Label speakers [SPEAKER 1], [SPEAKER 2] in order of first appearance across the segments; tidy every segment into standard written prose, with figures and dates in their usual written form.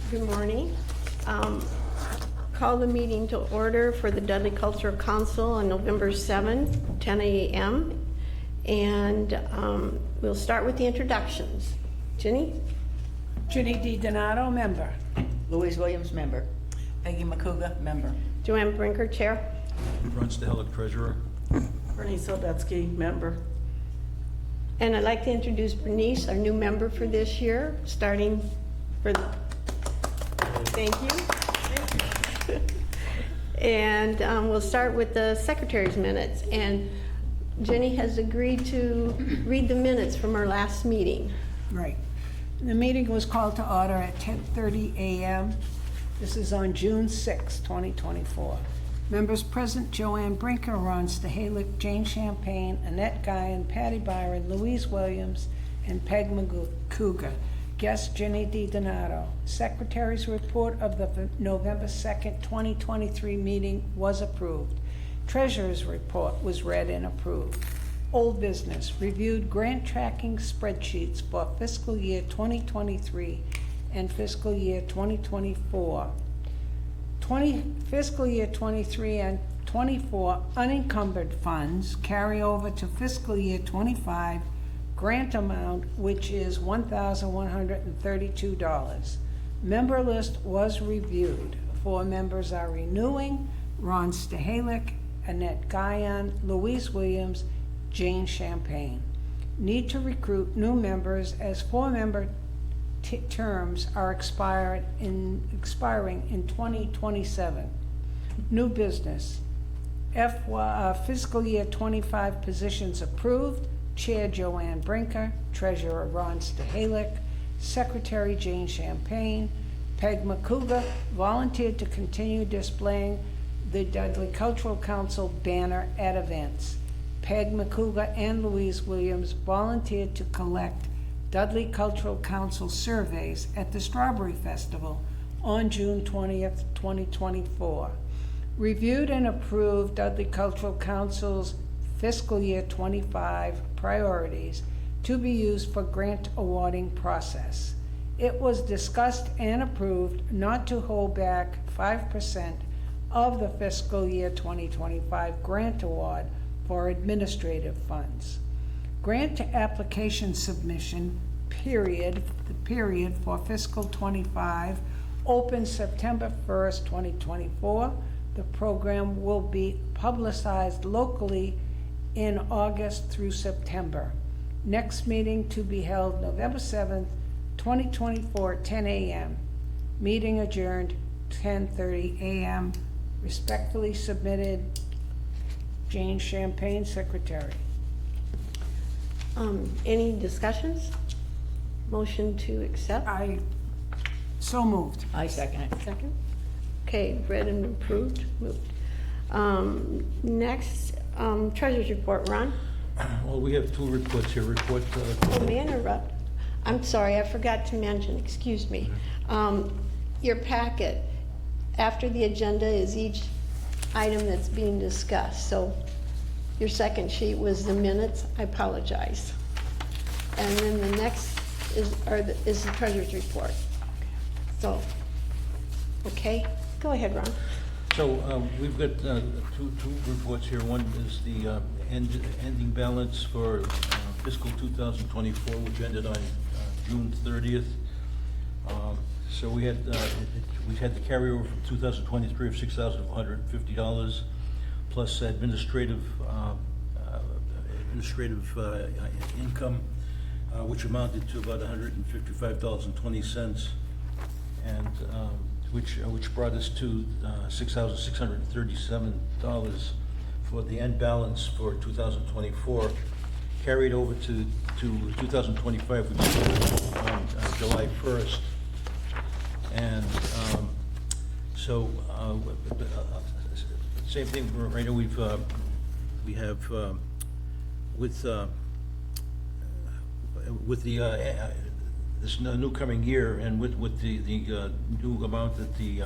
[SPEAKER 1] Good morning. Call the meeting to order for the Dudley Cultural Council on November 7, 10 a.m. And we'll start with the introductions. Ginny?
[SPEAKER 2] Judy D. Donato, member.
[SPEAKER 3] Louise Williams, member.
[SPEAKER 4] Peggy McCouga, member.
[SPEAKER 1] Joanne Brinker, Chair.
[SPEAKER 5] Ron Stahlik, treasurer.
[SPEAKER 4] Bernice Obetsky, member.
[SPEAKER 1] And I'd like to introduce Bernice, our new member for this year, starting for the... Thank you. And we'll start with the secretary's minutes. And Jenny has agreed to read the minutes from our last meeting.
[SPEAKER 2] Right. The meeting was called to order at 10:30 a.m. This is on June 6, 2024. Members present: Joanne Brinker, Ron Stahalik, Jane Champagne, Annette Guyan, Patty Byron, Louise Williams, and Peg McCouga. Guest: Jenny D. Donato. Secretary's report of the November 2nd, 2023 meeting was approved. Treasurer's report was read and approved. Old business: reviewed grant tracking spreadsheets for fiscal year 2023 and fiscal year 2024. Fiscal year 23 and 24 unencumbered funds carry over to fiscal year 25 grant amount, which is $1,132. Member list was reviewed. 4 members are renewing: Ron Stahalik, Annette Guyan, Louise Williams, Jane Champagne. Need to recruit new members as 4-member terms are expiring in 2027. New business: fiscal year 25 positions approved. Chair: Joanne Brinker. Treasurer: Ron Stahalik. Secretary: Jane Champagne. Peg McCouga volunteered to continue displaying the Dudley Cultural Council banner at events. Peg McCouga and Louise Williams volunteered to collect Dudley Cultural Council surveys at the Strawberry Festival on June 20th, 2024. Reviewed and approved Dudley Cultural Council's fiscal year 25 priorities to be used for grant awarding process. It was discussed and approved not to hold back 5% of the fiscal year 2025 grant award for administrative funds. Grant application submission period for fiscal 25 opens September 1st, 2024. The program will be publicized locally in August through September. Next meeting to be held November 7th, 2024, 10 a.m. Meeting adjourned 10:30 a.m. Respectfully submitted, Jane Champagne, Secretary.
[SPEAKER 1] Any discussions? Motion to accept?
[SPEAKER 2] So moved.
[SPEAKER 3] I second it.
[SPEAKER 1] Second. Okay, read and approved. Moved. Next, treasurer's report. Ron?
[SPEAKER 5] Well, we have 2 reports here.
[SPEAKER 1] Oh, may I interrupt? I'm sorry, I forgot to mention, excuse me. Your packet, after the agenda is each item that's being discussed. So your second sheet was the minutes. I apologize. And then the next is the treasurer's report. So, okay, go ahead, Ron.
[SPEAKER 5] So we've got two reports here. One is the ending balance for fiscal 2024, which ended on June 30th. So we had the carryover from 2023 of $6,450 plus administrative income, which amounted to about $155.20, and which brought us to $6,637 for the end balance for 2024, carried over to 2025, which is on July 1st. And same thing right now. We have with the this new coming year, and with the new amount that the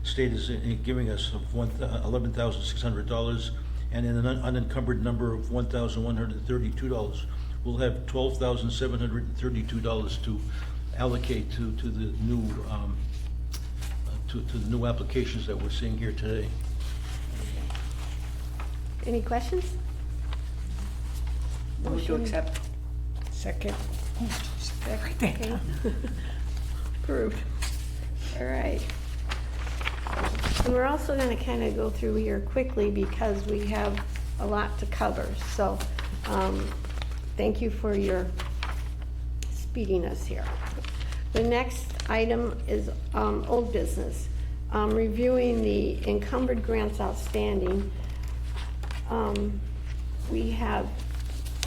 [SPEAKER 5] state is giving us of $11,600, and in an unencumbered number of $1,132, we'll have $12,732 to allocate to the new to the new applications that we're seeing here today.
[SPEAKER 1] Any questions?
[SPEAKER 3] Move to accept.
[SPEAKER 2] Second. Oh, just everything.
[SPEAKER 1] Okay. Approved. All right. And we're also gonna kind of go through here quickly because we have a lot to cover. So, thank you for your speediness here. The next item is old business. Reviewing the encumbered grants outstanding. We have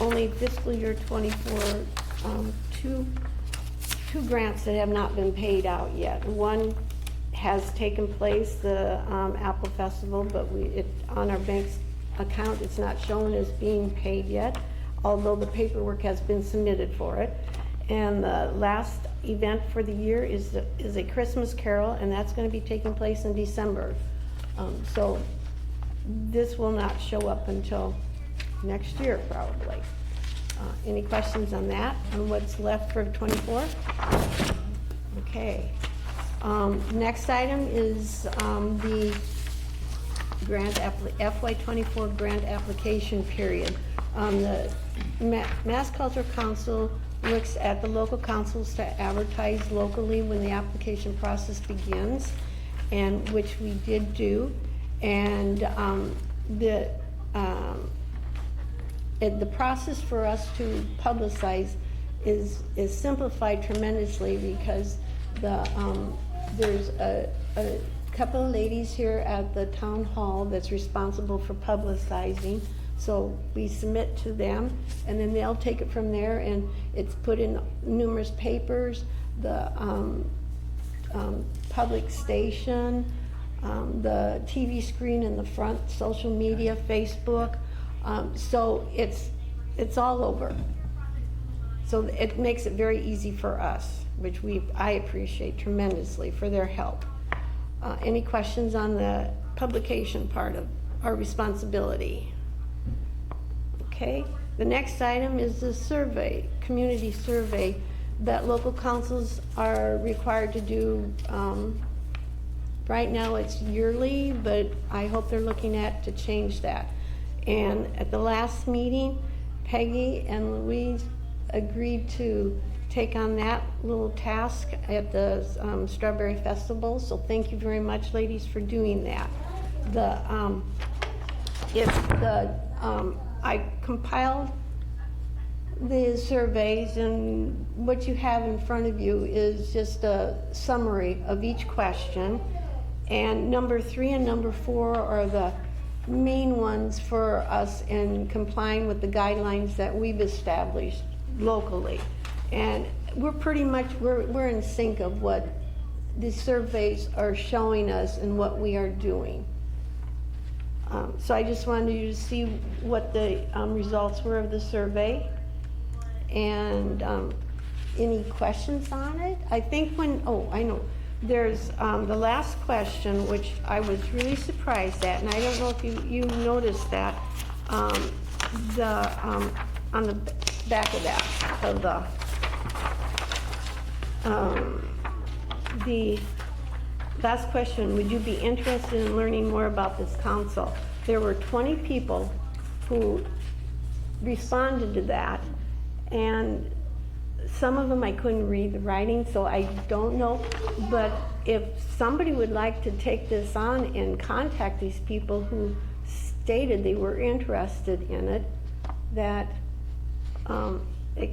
[SPEAKER 1] only fiscal year '24, two grants that have not been paid out yet. One has taken place, the Apple Festival, but on our bank's account, it's not shown as being paid yet, although the paperwork has been submitted for it. And the last event for the year is a Christmas Carol, and that's going to be taking place in December. So this will not show up until next year, probably. Any questions on that, on what's left for '24? Okay. Next item is the grant FY '24 grant application period. The Mass Cultural Council looks at the local councils to advertise locally when the application process begins, and which we did do. And the process for us to publicize is simplified tremendously because there's a couple of ladies here at the town hall that's responsible for publicizing. So we submit to them, and then they'll take it from there, and it's put in numerous papers, the public station, the TV screen in the front, social media, Facebook. So it's all over. So it makes it very easy for us, which I appreciate tremendously for their help. Any questions on the publication part of our responsibility? Okay, the next item is the survey, community survey that local councils are required to do. Right now it's yearly, but I hope they're looking to change that. And at the last meeting, Peggy and Louise agreed to take on that little task at the Strawberry Festival. So thank you very much, ladies, for doing that. I compiled the surveys, and what you have in front of you is just a summary of each question. And number 3 and number 4 are the main ones for us in complying with the guidelines that we've established locally. And we're pretty much, we're in sync of what the surveys are showing us and what we are doing. So I just wanted you to see what the results were of the survey. And any questions on it? I think I know. There's the last question, which I was really surprised at, and I don't know if you noticed that, on the back of that, of the last question, would you be interested in learning more about this council? There were 20 people who responded to that, and some of them I couldn't read the writing, so I don't know. But if somebody would like to take this on and contact these people who stated they were interested in it, that it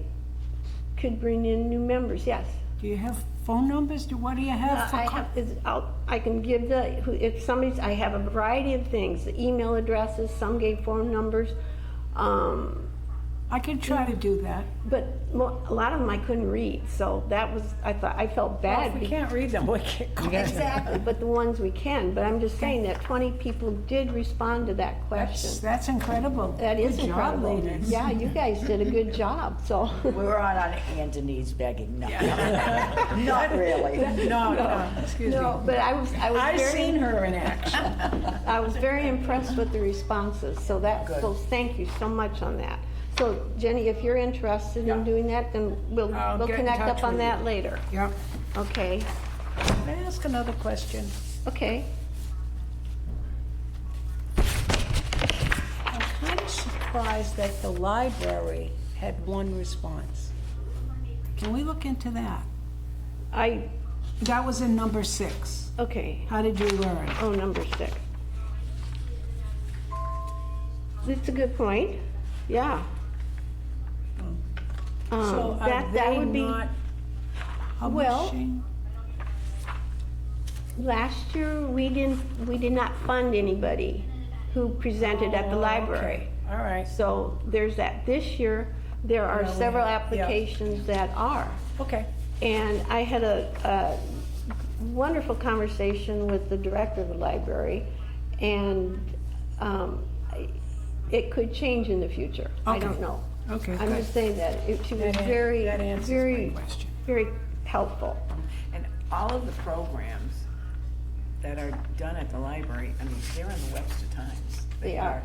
[SPEAKER 1] could bring in new members. Yes.
[SPEAKER 2] Do you have phone numbers? What do you have?
[SPEAKER 1] I can give if somebody's, I have a variety of things, the email addresses, some gave phone numbers.
[SPEAKER 2] I can try to do that.
[SPEAKER 1] But a lot of them I couldn't read, so that was, I felt bad.
[SPEAKER 2] Well, if we can't read them, we can't call them.
[SPEAKER 1] Exactly, but the ones we can. But I'm just saying that 20 people did respond to that question.
[SPEAKER 2] That's incredible.
[SPEAKER 1] That is
[SPEAKER 2] Good job,
[SPEAKER 1] incredible.
[SPEAKER 2] ladies.
[SPEAKER 1] Yeah, you guys did a good job, so.
[SPEAKER 3] We were on our hands and knees begging. No, not really.
[SPEAKER 2] No, excuse me.
[SPEAKER 1] No, but I was
[SPEAKER 2] I've
[SPEAKER 1] very.
[SPEAKER 2] seen her in action.
[SPEAKER 1] I was very impressed with the responses, so so thank you so much on that. So Jenny, if you're interested in doing that, then we'll
[SPEAKER 2] I'll get in
[SPEAKER 1] connect
[SPEAKER 2] touch
[SPEAKER 1] up on
[SPEAKER 2] with
[SPEAKER 1] that
[SPEAKER 2] you.
[SPEAKER 1] later.
[SPEAKER 2] Yep.
[SPEAKER 1] Okay.
[SPEAKER 2] Can I ask another question?
[SPEAKER 1] Okay,
[SPEAKER 2] I'm kind of surprised that the library had one response. Can we look into that? That was in number 6.
[SPEAKER 1] okay.
[SPEAKER 2] How did you learn?
[SPEAKER 1] Oh, number 6. That's a good point, yeah.
[SPEAKER 2] So are
[SPEAKER 1] that
[SPEAKER 2] they
[SPEAKER 1] would be,
[SPEAKER 2] not
[SPEAKER 1] Well-
[SPEAKER 2] publishing?
[SPEAKER 1] last year, we did not fund anybody who presented at the
[SPEAKER 2] Oh,
[SPEAKER 1] library.
[SPEAKER 2] okay. All right,
[SPEAKER 1] So there's that. This year, there are
[SPEAKER 2] Yeah, we
[SPEAKER 1] several
[SPEAKER 2] have- yeah.
[SPEAKER 1] applications that are.
[SPEAKER 2] okay.
[SPEAKER 1] And I had a wonderful conversation with the director of the library, and it could change in the future. I don't
[SPEAKER 2] Okay.
[SPEAKER 1] know.
[SPEAKER 2] Okay,
[SPEAKER 1] I'm
[SPEAKER 2] good.
[SPEAKER 1] just saying that she was
[SPEAKER 2] That
[SPEAKER 1] very,
[SPEAKER 2] answers my
[SPEAKER 1] very,
[SPEAKER 2] question.
[SPEAKER 1] very helpful.
[SPEAKER 4] And all of the programs that are done at the library, I mean, they're in the Webster Times.
[SPEAKER 1] They are.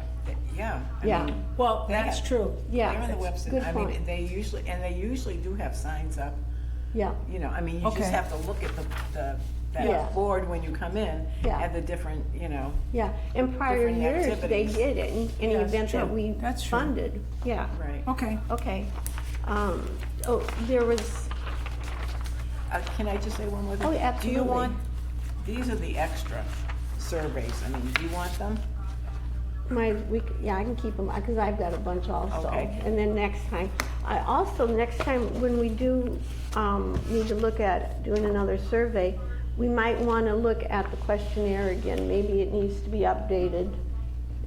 [SPEAKER 4] Yeah. I
[SPEAKER 1] Yeah.
[SPEAKER 4] mean,
[SPEAKER 2] Well, that's
[SPEAKER 4] that-
[SPEAKER 2] true.
[SPEAKER 1] Yeah,
[SPEAKER 4] They're in the Webster,
[SPEAKER 1] good
[SPEAKER 4] I mean,
[SPEAKER 1] point.
[SPEAKER 4] they usually do have signs up,
[SPEAKER 1] Yeah,
[SPEAKER 4] you know, I mean, you
[SPEAKER 2] Okay.
[SPEAKER 4] just have to look at
[SPEAKER 1] Yeah.
[SPEAKER 4] that board when you come in,
[SPEAKER 1] Yeah.
[SPEAKER 4] and the different, you know,
[SPEAKER 1] yeah. In prior
[SPEAKER 4] Different
[SPEAKER 1] years, they
[SPEAKER 4] activities.
[SPEAKER 1] did it in any
[SPEAKER 2] Yes,
[SPEAKER 1] event that
[SPEAKER 2] true.
[SPEAKER 1] we
[SPEAKER 2] That's true.
[SPEAKER 1] funded. Yeah,
[SPEAKER 4] right.
[SPEAKER 2] Okay.
[SPEAKER 1] okay. Oh, there was,
[SPEAKER 4] Can I just say one more thing?
[SPEAKER 1] Oh,
[SPEAKER 4] Do
[SPEAKER 1] absolutely.
[SPEAKER 4] you want, these are the extra surveys, I mean, do you want them?
[SPEAKER 1] yeah, I can keep them, because I've got a bunch also.
[SPEAKER 4] Okay.
[SPEAKER 1] And then next time, next time, when we do need to look at doing another survey, we might want to look at the questionnaire again. Maybe it needs to be updated.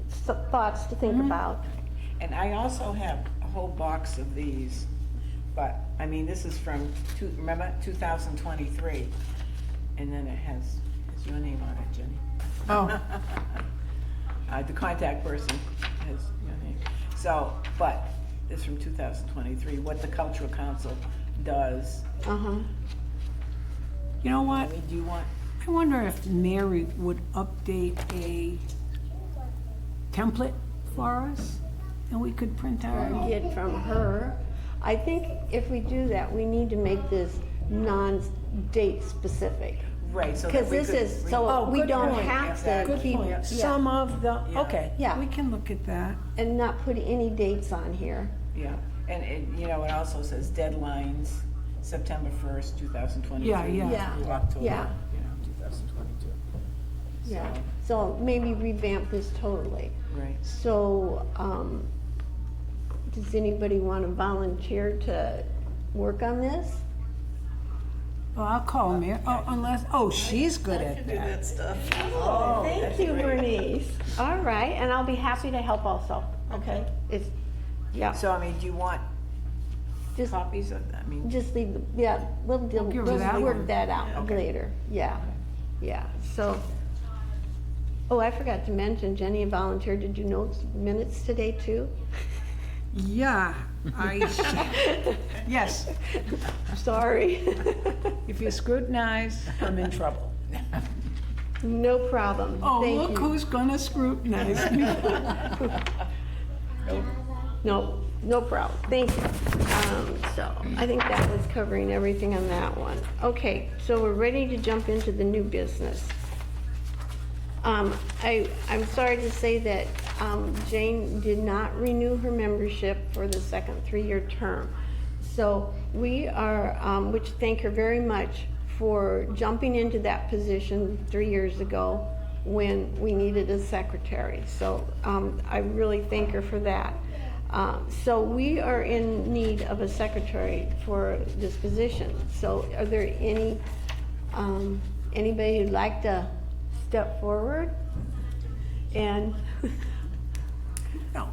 [SPEAKER 1] Thoughts to think about.
[SPEAKER 4] And I also have a whole box of these, but, I mean, this is from, remember, 2023, and then it has your name on it, Jenny.
[SPEAKER 2] Oh,
[SPEAKER 4] The contact person has your name. So, but it's from 2023, what the cultural council does.
[SPEAKER 1] Uh-huh.
[SPEAKER 2] you know
[SPEAKER 4] I
[SPEAKER 2] what?
[SPEAKER 4] mean, do you want,
[SPEAKER 2] I wonder if Mary would update a template for us, and we could print out.
[SPEAKER 1] Get from her. I think if we do that, we need to make this non-date specific.
[SPEAKER 4] right, so that
[SPEAKER 1] Because
[SPEAKER 4] we
[SPEAKER 1] this
[SPEAKER 4] could
[SPEAKER 1] is,
[SPEAKER 4] read-
[SPEAKER 1] so
[SPEAKER 2] Oh,
[SPEAKER 1] we
[SPEAKER 2] good
[SPEAKER 1] don't
[SPEAKER 2] point.
[SPEAKER 1] have to
[SPEAKER 4] Exactly.
[SPEAKER 1] keep,
[SPEAKER 2] Point.
[SPEAKER 1] yeah,
[SPEAKER 2] Some of the,
[SPEAKER 4] Yeah.
[SPEAKER 2] okay.
[SPEAKER 1] Yeah.
[SPEAKER 2] We can look at that.
[SPEAKER 1] and not put any dates on here.
[SPEAKER 4] Yeah, and it, you know, it also says deadlines, September 1st, 2023.
[SPEAKER 2] Yeah, yeah.
[SPEAKER 1] Yeah,
[SPEAKER 4] Through October,
[SPEAKER 1] yeah.
[SPEAKER 4] 2022.
[SPEAKER 1] Yeah, so maybe revamp this totally.
[SPEAKER 4] Right.
[SPEAKER 1] So, does anybody want to volunteer to work on this?
[SPEAKER 2] Well, I'll call Mary, unless, she's good at that.
[SPEAKER 4] Oh,
[SPEAKER 1] Thank
[SPEAKER 4] that's
[SPEAKER 1] you,
[SPEAKER 4] great.
[SPEAKER 1] Bernice. All right, and I'll be happy to help also, okay? It's, yeah,
[SPEAKER 4] So, I mean, do you want
[SPEAKER 1] just,
[SPEAKER 4] copies of, I mean,
[SPEAKER 1] just leave, we'll
[SPEAKER 2] give her that
[SPEAKER 1] work
[SPEAKER 2] one.
[SPEAKER 1] that out later, yeah, yeah, so. Oh, I forgot to mention, Jenny volunteered to do notes, minutes today too.
[SPEAKER 2] Yeah, yes,
[SPEAKER 1] Sorry.
[SPEAKER 2] if you scrutinize, I'm in trouble.
[SPEAKER 1] No problem,
[SPEAKER 2] Oh,
[SPEAKER 1] thank
[SPEAKER 2] look
[SPEAKER 1] you.
[SPEAKER 2] who's gonna scrutinize me.
[SPEAKER 1] No, no problem, thank you. So, I think that was covering everything on that one. Okay, so we're ready to jump into the new business. I'm sorry to say that Jane did not renew her membership for the second 3-year term. So we are, which thank her very much for jumping into that position 3 years ago when we needed a secretary. So I really thank her for that. So we are in need of a secretary for this position. So are there anybody who'd like to step forward? And
[SPEAKER 2] No,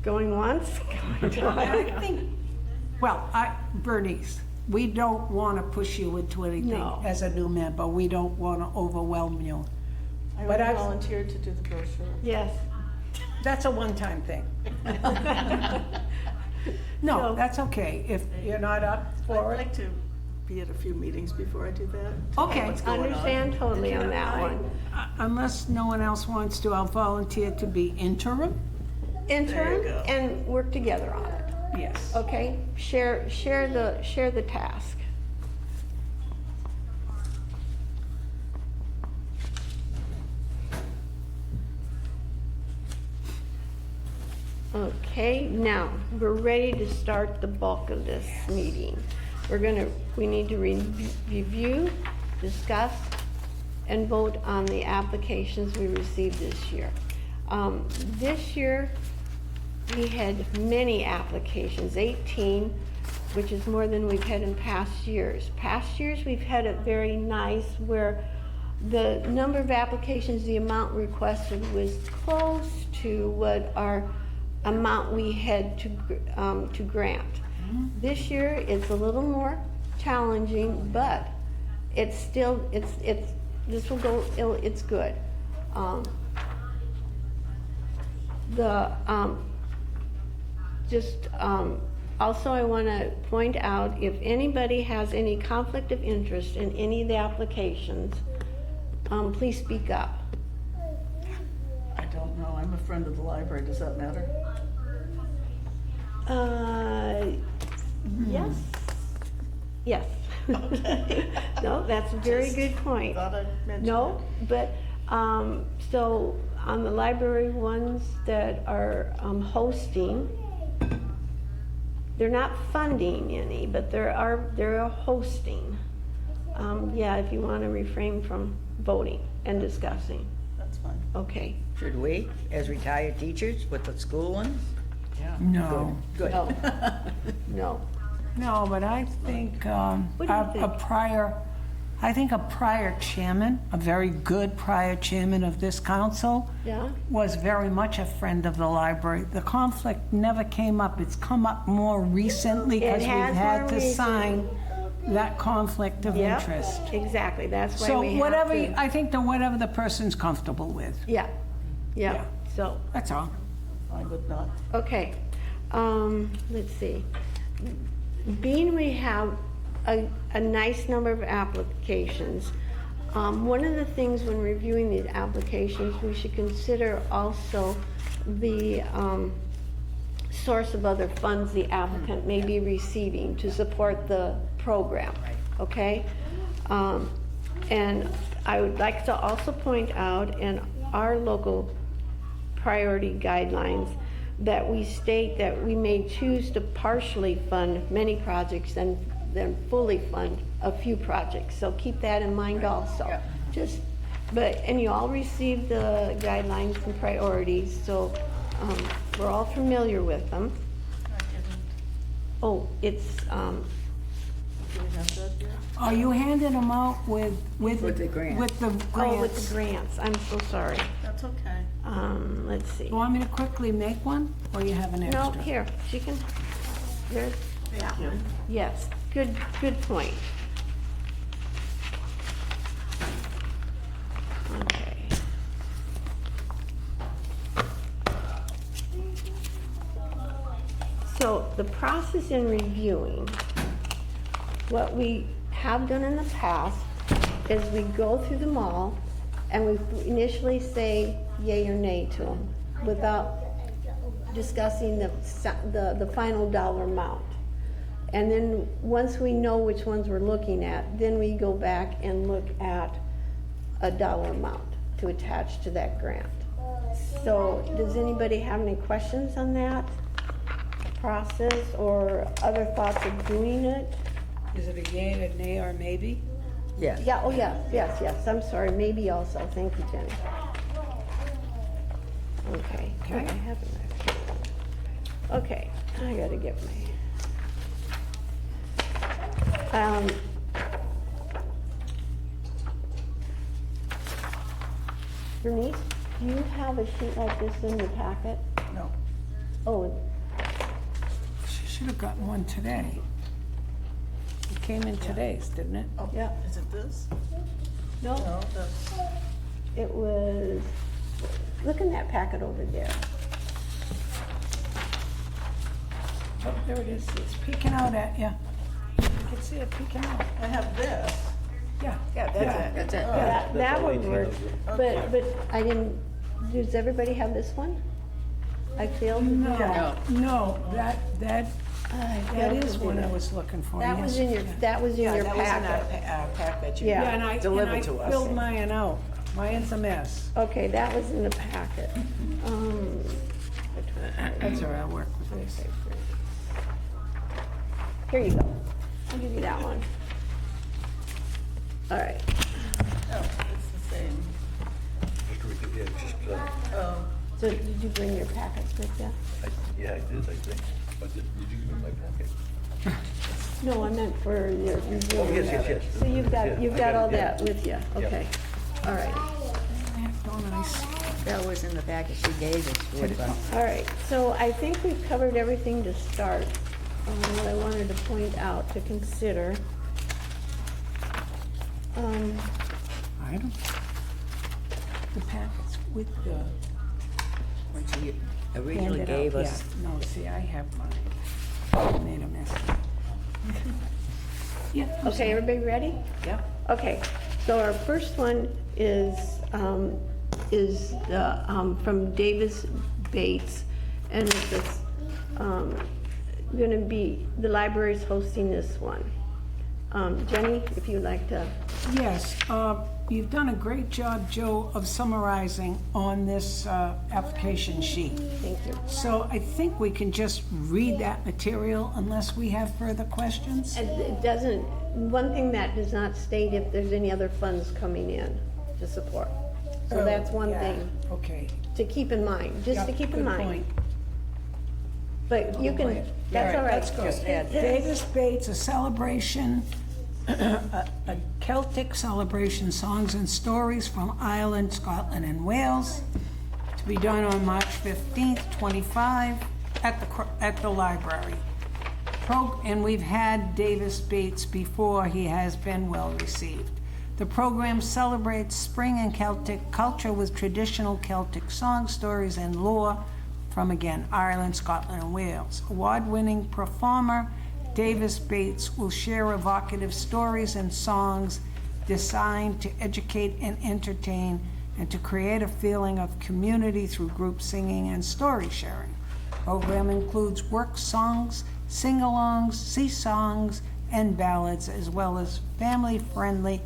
[SPEAKER 1] going once, going twice.
[SPEAKER 2] I think, well, Bernice, we don't wanna push you into anything
[SPEAKER 1] No.
[SPEAKER 2] as a new member. We don't wanna overwhelm you.
[SPEAKER 4] I
[SPEAKER 2] But I-
[SPEAKER 4] volunteered to do the brochure.
[SPEAKER 1] Yes.
[SPEAKER 2] That's a one-time thing.
[SPEAKER 1] No.
[SPEAKER 2] No, that's okay. If you're not up
[SPEAKER 6] I'd
[SPEAKER 2] for it.
[SPEAKER 6] like to be at a few meetings before I do that.
[SPEAKER 2] Okay.
[SPEAKER 6] What's going on.
[SPEAKER 1] Understand totally on that one.
[SPEAKER 2] Unless no one else wants to, I'll volunteer to be interim.
[SPEAKER 1] Interim
[SPEAKER 6] go.
[SPEAKER 1] and work together on it,
[SPEAKER 2] Yes.
[SPEAKER 1] okay? Share the task. Okay, now, we're ready to start the bulk of this meeting. We need to review, discuss, and vote on the applications we received this year. This year, we had many applications, 18, which is more than we've had in past years. Past years, we've had it very nice where the number of applications, the amount requested was close to what our amount we had to grant. This year, it's a little more challenging, but it's still, this will go, it's good. Also, I want to point out, if anybody has any conflict of interest in any of the applications, please speak up.
[SPEAKER 6] I don't know, I'm a friend of the library, does that matter?
[SPEAKER 1] Yes. Yes.
[SPEAKER 6] Okay.
[SPEAKER 1] No, that's a very
[SPEAKER 6] Just
[SPEAKER 1] good point.
[SPEAKER 6] Thought I'd mention
[SPEAKER 1] No,
[SPEAKER 6] it.
[SPEAKER 1] but, so on the library ones that are hosting, they're not funding any, but they're hosting. Yeah, if you want to refrain from voting and discussing.
[SPEAKER 6] That's fine.
[SPEAKER 1] Okay.
[SPEAKER 3] Should we, as retired teachers with the school ones?
[SPEAKER 4] Yeah.
[SPEAKER 2] No.
[SPEAKER 3] Good.
[SPEAKER 1] No. No.
[SPEAKER 2] No, but I think
[SPEAKER 1] What do you think?
[SPEAKER 2] a prior chairman, a very good prior chairman of this council,
[SPEAKER 1] Yeah?
[SPEAKER 2] was very much a friend of the library. The conflict never came up. It's come up more recently
[SPEAKER 1] It
[SPEAKER 2] because we've
[SPEAKER 1] has
[SPEAKER 2] had
[SPEAKER 1] more
[SPEAKER 2] to
[SPEAKER 1] recently.
[SPEAKER 2] sign that conflict of
[SPEAKER 1] Yep,
[SPEAKER 2] interest.
[SPEAKER 1] exactly. That's why
[SPEAKER 2] So
[SPEAKER 1] we have
[SPEAKER 2] whatever,
[SPEAKER 1] to.
[SPEAKER 2] I think that whatever the person's comfortable with,
[SPEAKER 1] Yeah. Yeah.
[SPEAKER 2] Yeah.
[SPEAKER 1] So,
[SPEAKER 2] that's all.
[SPEAKER 6] I would not.
[SPEAKER 1] okay. Let's see. Being we have a nice number of applications, one of the things when reviewing the applications, we should consider also the source of other funds the applicant may be receiving to support the program, okay? And I would like to also point out in our local priority guidelines that we state that we may choose to partially fund many projects and then fully fund a few projects. So keep that in mind also. And you all received the guidelines and priorities, so we're all familiar with them. Oh, it's,
[SPEAKER 6] Do we have that yet?
[SPEAKER 2] Are you handing them out with
[SPEAKER 3] the grants.
[SPEAKER 2] With the
[SPEAKER 1] oh,
[SPEAKER 2] grants?
[SPEAKER 1] with the grants, I'm so sorry.
[SPEAKER 6] That's okay.
[SPEAKER 1] Let's see.
[SPEAKER 2] You want me to quickly make one, or you have an extra?
[SPEAKER 1] No, here, she can, there's that one. Yes, good point. Okay. So the process in reviewing, what we have done in the past is we go through them all and we initially say yay or nay to them without discussing the final dollar amount. And then, once we know which ones we're looking at, then we go back and look at a dollar amount to attach to that grant. So, does anybody have any questions on that process or other thoughts of doing it?
[SPEAKER 2] Is it a yay, a nay, or maybe?
[SPEAKER 3] Yes.
[SPEAKER 1] Yeah, oh, yes, I'm sorry, maybe also, thank you, Jenny. Okay, here, I have it. Okay, I gotta get my, Bernice, do you have a sheet like this in your packet?
[SPEAKER 6] No.
[SPEAKER 1] Oh,
[SPEAKER 2] She should have gotten one today. It came in today's, didn't it?
[SPEAKER 6] Oh,
[SPEAKER 1] Yeah.
[SPEAKER 6] Is it this?
[SPEAKER 1] no,
[SPEAKER 6] No, that's,
[SPEAKER 1] it was, look in that packet over there.
[SPEAKER 2] Oh, there it is. It's peeking out at you. You can see it peeking out.
[SPEAKER 6] I have this.
[SPEAKER 2] Yeah.
[SPEAKER 4] Yeah, that's it.
[SPEAKER 3] That's it.
[SPEAKER 1] That would work, but I didn't, does everybody have this one? I failed to do that.
[SPEAKER 2] No, that
[SPEAKER 1] I failed
[SPEAKER 2] That
[SPEAKER 1] to
[SPEAKER 2] is
[SPEAKER 1] do
[SPEAKER 2] what I
[SPEAKER 1] that.
[SPEAKER 2] was looking for,
[SPEAKER 1] That was
[SPEAKER 2] yes.
[SPEAKER 1] in your, that was in
[SPEAKER 4] Yeah,
[SPEAKER 1] your
[SPEAKER 4] that was in
[SPEAKER 1] packet.
[SPEAKER 4] our packet you
[SPEAKER 1] Yeah.
[SPEAKER 2] Yeah, and I
[SPEAKER 4] delivered to us.
[SPEAKER 2] filled mine out. Mine's a mess.
[SPEAKER 1] Okay, that was in the packet.
[SPEAKER 2] That's all right, I'll work with this.
[SPEAKER 1] Here you go. I'll give you that one. All right.
[SPEAKER 6] Oh, it's the same. Oh,
[SPEAKER 1] So did you bring your packets with you?
[SPEAKER 5] Yeah, I did, I think. But did you give me my packet?
[SPEAKER 1] No, I meant for your review.
[SPEAKER 5] Oh, yes.
[SPEAKER 1] So you've
[SPEAKER 5] Yeah,
[SPEAKER 1] got
[SPEAKER 5] I got
[SPEAKER 1] all
[SPEAKER 5] it, yeah.
[SPEAKER 1] that with you? Okay. All right.
[SPEAKER 2] Oh, nice.
[SPEAKER 3] That was in the package she gave us.
[SPEAKER 1] All right, so I think we've covered everything to start. What I wanted to point out to consider.
[SPEAKER 2] Item. The packets with the.
[SPEAKER 3] When she originally
[SPEAKER 2] handed out,
[SPEAKER 3] gave us.
[SPEAKER 2] yeah. No, see, I have mine. I made a mess. Yeah. I'm
[SPEAKER 1] Okay, everybody ready?
[SPEAKER 3] Yep.
[SPEAKER 1] Okay, so our first one is from Davis Bates, and it's gonna be, the library's hosting this one. Jenny, if you'd like to,
[SPEAKER 2] Yes, you've done a great job, Joe, of summarizing on this application sheet.
[SPEAKER 1] thank you.
[SPEAKER 2] So I think we can just read that material unless we have further questions.
[SPEAKER 1] And it doesn't, one thing that does not state if there's any other funds coming in to support. So
[SPEAKER 2] Oh,
[SPEAKER 1] that's one
[SPEAKER 2] yeah.
[SPEAKER 1] thing
[SPEAKER 2] Okay.
[SPEAKER 1] to keep in mind, just to
[SPEAKER 2] Yep,
[SPEAKER 1] keep in
[SPEAKER 2] good
[SPEAKER 1] mind.
[SPEAKER 2] point.
[SPEAKER 1] But you can, that's all right.
[SPEAKER 2] Let's go.
[SPEAKER 3] Just add
[SPEAKER 2] Davis Bates, a celebration, a Celtic celebration, songs and stories from Ireland, Scotland, and Wales, to be done on March 15th, 25, at the library. And we've had Davis Bates before, he has been well received. The program celebrates spring and Celtic culture with traditional Celtic songs, stories, and lore from, again, Ireland, Scotland, and Wales. Award-winning performer Davis Bates will share evocative stories and songs designed to educate and entertain and to create a feeling of community through group singing and story sharing. Program includes work songs, sing-alongs, sea-songs, and ballads, as well as family-friendly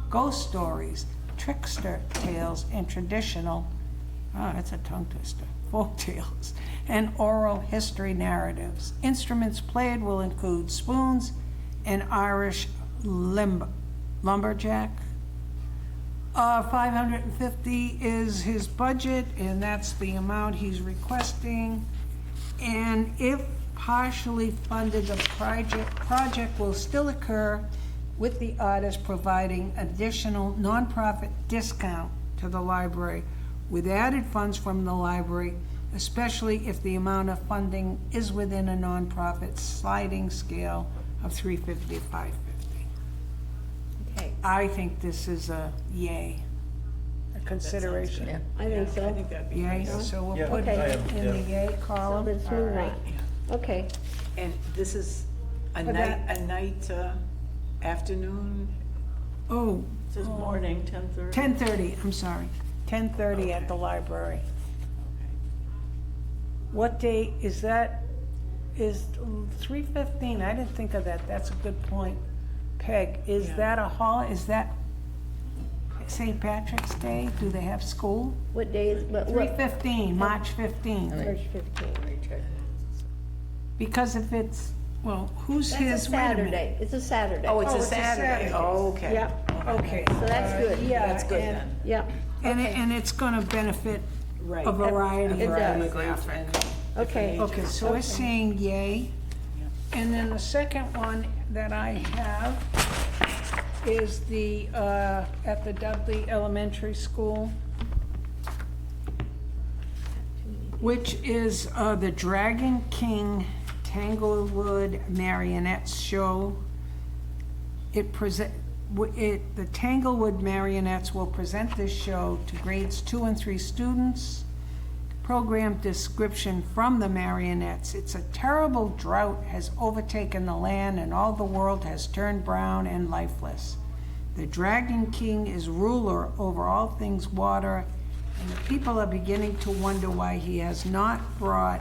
[SPEAKER 2] ghost stories, trickster tales, and traditional, that's a tongue twister, folk tales, and oral history narratives. Instruments played will include spoons and Irish lumberjack. 550 is his budget, and that's the amount he's requesting. And if partially funded, the project will still occur with the artist providing additional nonprofit discount to the library with added funds from the library, especially if the amount of funding is within a nonprofit sliding scale of 350 to 550.
[SPEAKER 1] Okay,
[SPEAKER 2] I think this is a yay, a consideration.
[SPEAKER 3] Yeah.
[SPEAKER 1] I think so.
[SPEAKER 4] I think that'd be
[SPEAKER 2] Yay,
[SPEAKER 4] nice.
[SPEAKER 2] so we'll
[SPEAKER 5] Yeah,
[SPEAKER 2] put
[SPEAKER 1] Okay.
[SPEAKER 2] it in the yay
[SPEAKER 1] So
[SPEAKER 2] column.
[SPEAKER 1] let's
[SPEAKER 2] All
[SPEAKER 1] move
[SPEAKER 2] right.
[SPEAKER 1] on. Okay,
[SPEAKER 4] And this is a
[SPEAKER 2] But
[SPEAKER 4] night, afternoon?
[SPEAKER 2] Oh,
[SPEAKER 6] it says morning, 10:30.
[SPEAKER 2] 10:30, I'm sorry, 10:30 at the library. What day is that? Is 3:15, I didn't think of that, that's a good point. Peg, is
[SPEAKER 4] Yeah.
[SPEAKER 2] that is that St. Patrick's Day? Do they have school?
[SPEAKER 1] what day is, what,
[SPEAKER 2] 3:15, March 15th.
[SPEAKER 1] March 15th?
[SPEAKER 2] Because if it's, well, who's
[SPEAKER 1] That's
[SPEAKER 2] his,
[SPEAKER 1] a
[SPEAKER 2] wait a minute.
[SPEAKER 1] Saturday, it's a Saturday.
[SPEAKER 4] Oh, it's
[SPEAKER 2] Oh,
[SPEAKER 4] a
[SPEAKER 2] it's a
[SPEAKER 4] Saturday.
[SPEAKER 2] Saturday.
[SPEAKER 4] Oh, okay.
[SPEAKER 1] Yep,
[SPEAKER 2] Okay.
[SPEAKER 1] so that's good.
[SPEAKER 2] Yeah,
[SPEAKER 4] That's good
[SPEAKER 2] and-
[SPEAKER 4] then.
[SPEAKER 1] Yep,
[SPEAKER 2] And it's gonna benefit
[SPEAKER 4] Right.
[SPEAKER 2] a variety
[SPEAKER 1] It
[SPEAKER 2] of
[SPEAKER 1] does.
[SPEAKER 2] demographics.
[SPEAKER 1] okay.
[SPEAKER 2] Okay, so we're saying yay. And then the second one that I have is the, at the Dudley Elementary School, which is the Dragon King Tanglewood Marionettes Show. The Tanglewood Marionettes will present this show to grades 2 and 3 students. Program description from the marionettes. It's a terrible drought has overtaken the land and all the world has turned brown and lifeless. The Dragon King is ruler over all things water, and the people are beginning to wonder why he has not brought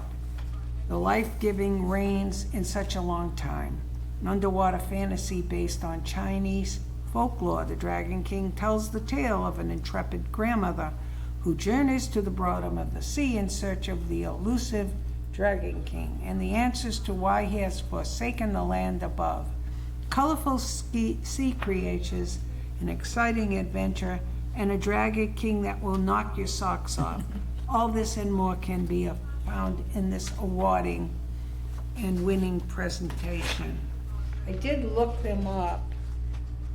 [SPEAKER 2] the life-giving rains in such a long time. An underwater fantasy based on Chinese folklore. The Dragon King tells the tale of an intrepid grandmother who journeys to the bottom of the sea in search of the elusive Dragon King and the answers to why he has forsaken the land above. Colorful sea creatures, an exciting adventure, and a Dragon King that will knock your socks off. All this and more can be found in this awarding and winning presentation. I did look them up.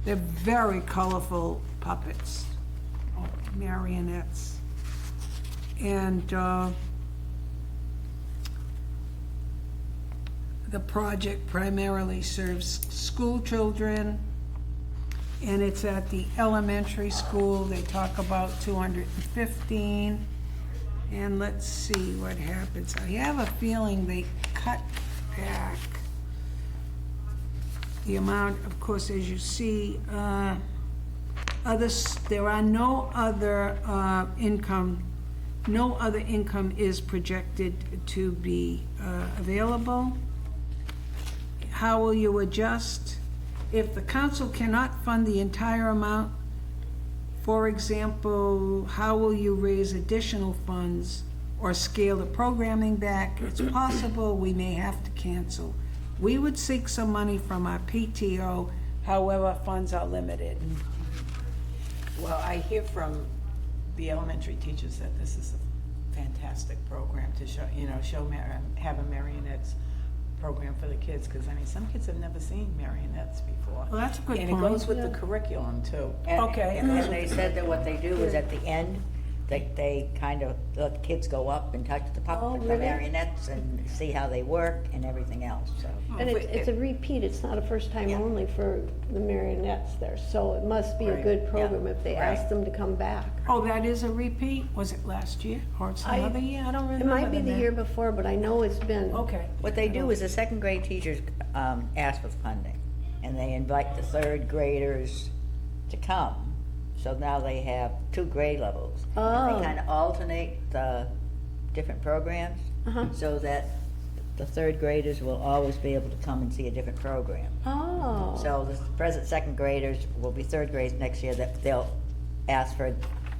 [SPEAKER 2] They're very colorful puppets, or marionettes. And the project primarily serves school children, and it's at the elementary school. They talk about 215. And let's see what happens. I have a feeling they cut back the amount, of course, as you see, there are no other income is projected to be available. How will you adjust? If the council cannot fund the entire amount, for example, how will you raise additional funds or scale the programming back? It's possible we may have to cancel. We would seek some money from our PTO, however, funds are limited.
[SPEAKER 4] Well, I hear from the elementary teachers that this is a fantastic program to show, have a marionettes program for the kids, because I mean, some kids have never seen marionettes before.
[SPEAKER 2] Well, that's a good
[SPEAKER 4] And
[SPEAKER 2] point.
[SPEAKER 4] it goes with the curriculum too.
[SPEAKER 2] Okay.
[SPEAKER 3] And they said that what they do is at the end, they kind of let kids go up and touch the
[SPEAKER 1] Oh,
[SPEAKER 3] puppet, the
[SPEAKER 1] really?
[SPEAKER 3] marionettes, and see how they work and everything else, so.
[SPEAKER 1] And it's a repeat, it's not a first time
[SPEAKER 3] Yeah.
[SPEAKER 1] only for the marionettes there, so it must be a
[SPEAKER 4] Right.
[SPEAKER 1] good program if they
[SPEAKER 3] Right.
[SPEAKER 1] ask them to come back.
[SPEAKER 2] Oh, that is a repeat? Was it last year or it's another year? I don't remember.
[SPEAKER 1] It might be the
[SPEAKER 2] now.
[SPEAKER 1] year before, but I know it's been.
[SPEAKER 2] Okay.
[SPEAKER 3] What they do is the second grade teachers ask for funding, and they invite the third graders to come. So now they have 2 grade levels.
[SPEAKER 1] Oh.
[SPEAKER 3] They kind of alternate the different programs, so that the third graders will always be able to come and see a different program.
[SPEAKER 1] Oh.
[SPEAKER 3] So the present second graders will be third grades next year, that they'll ask for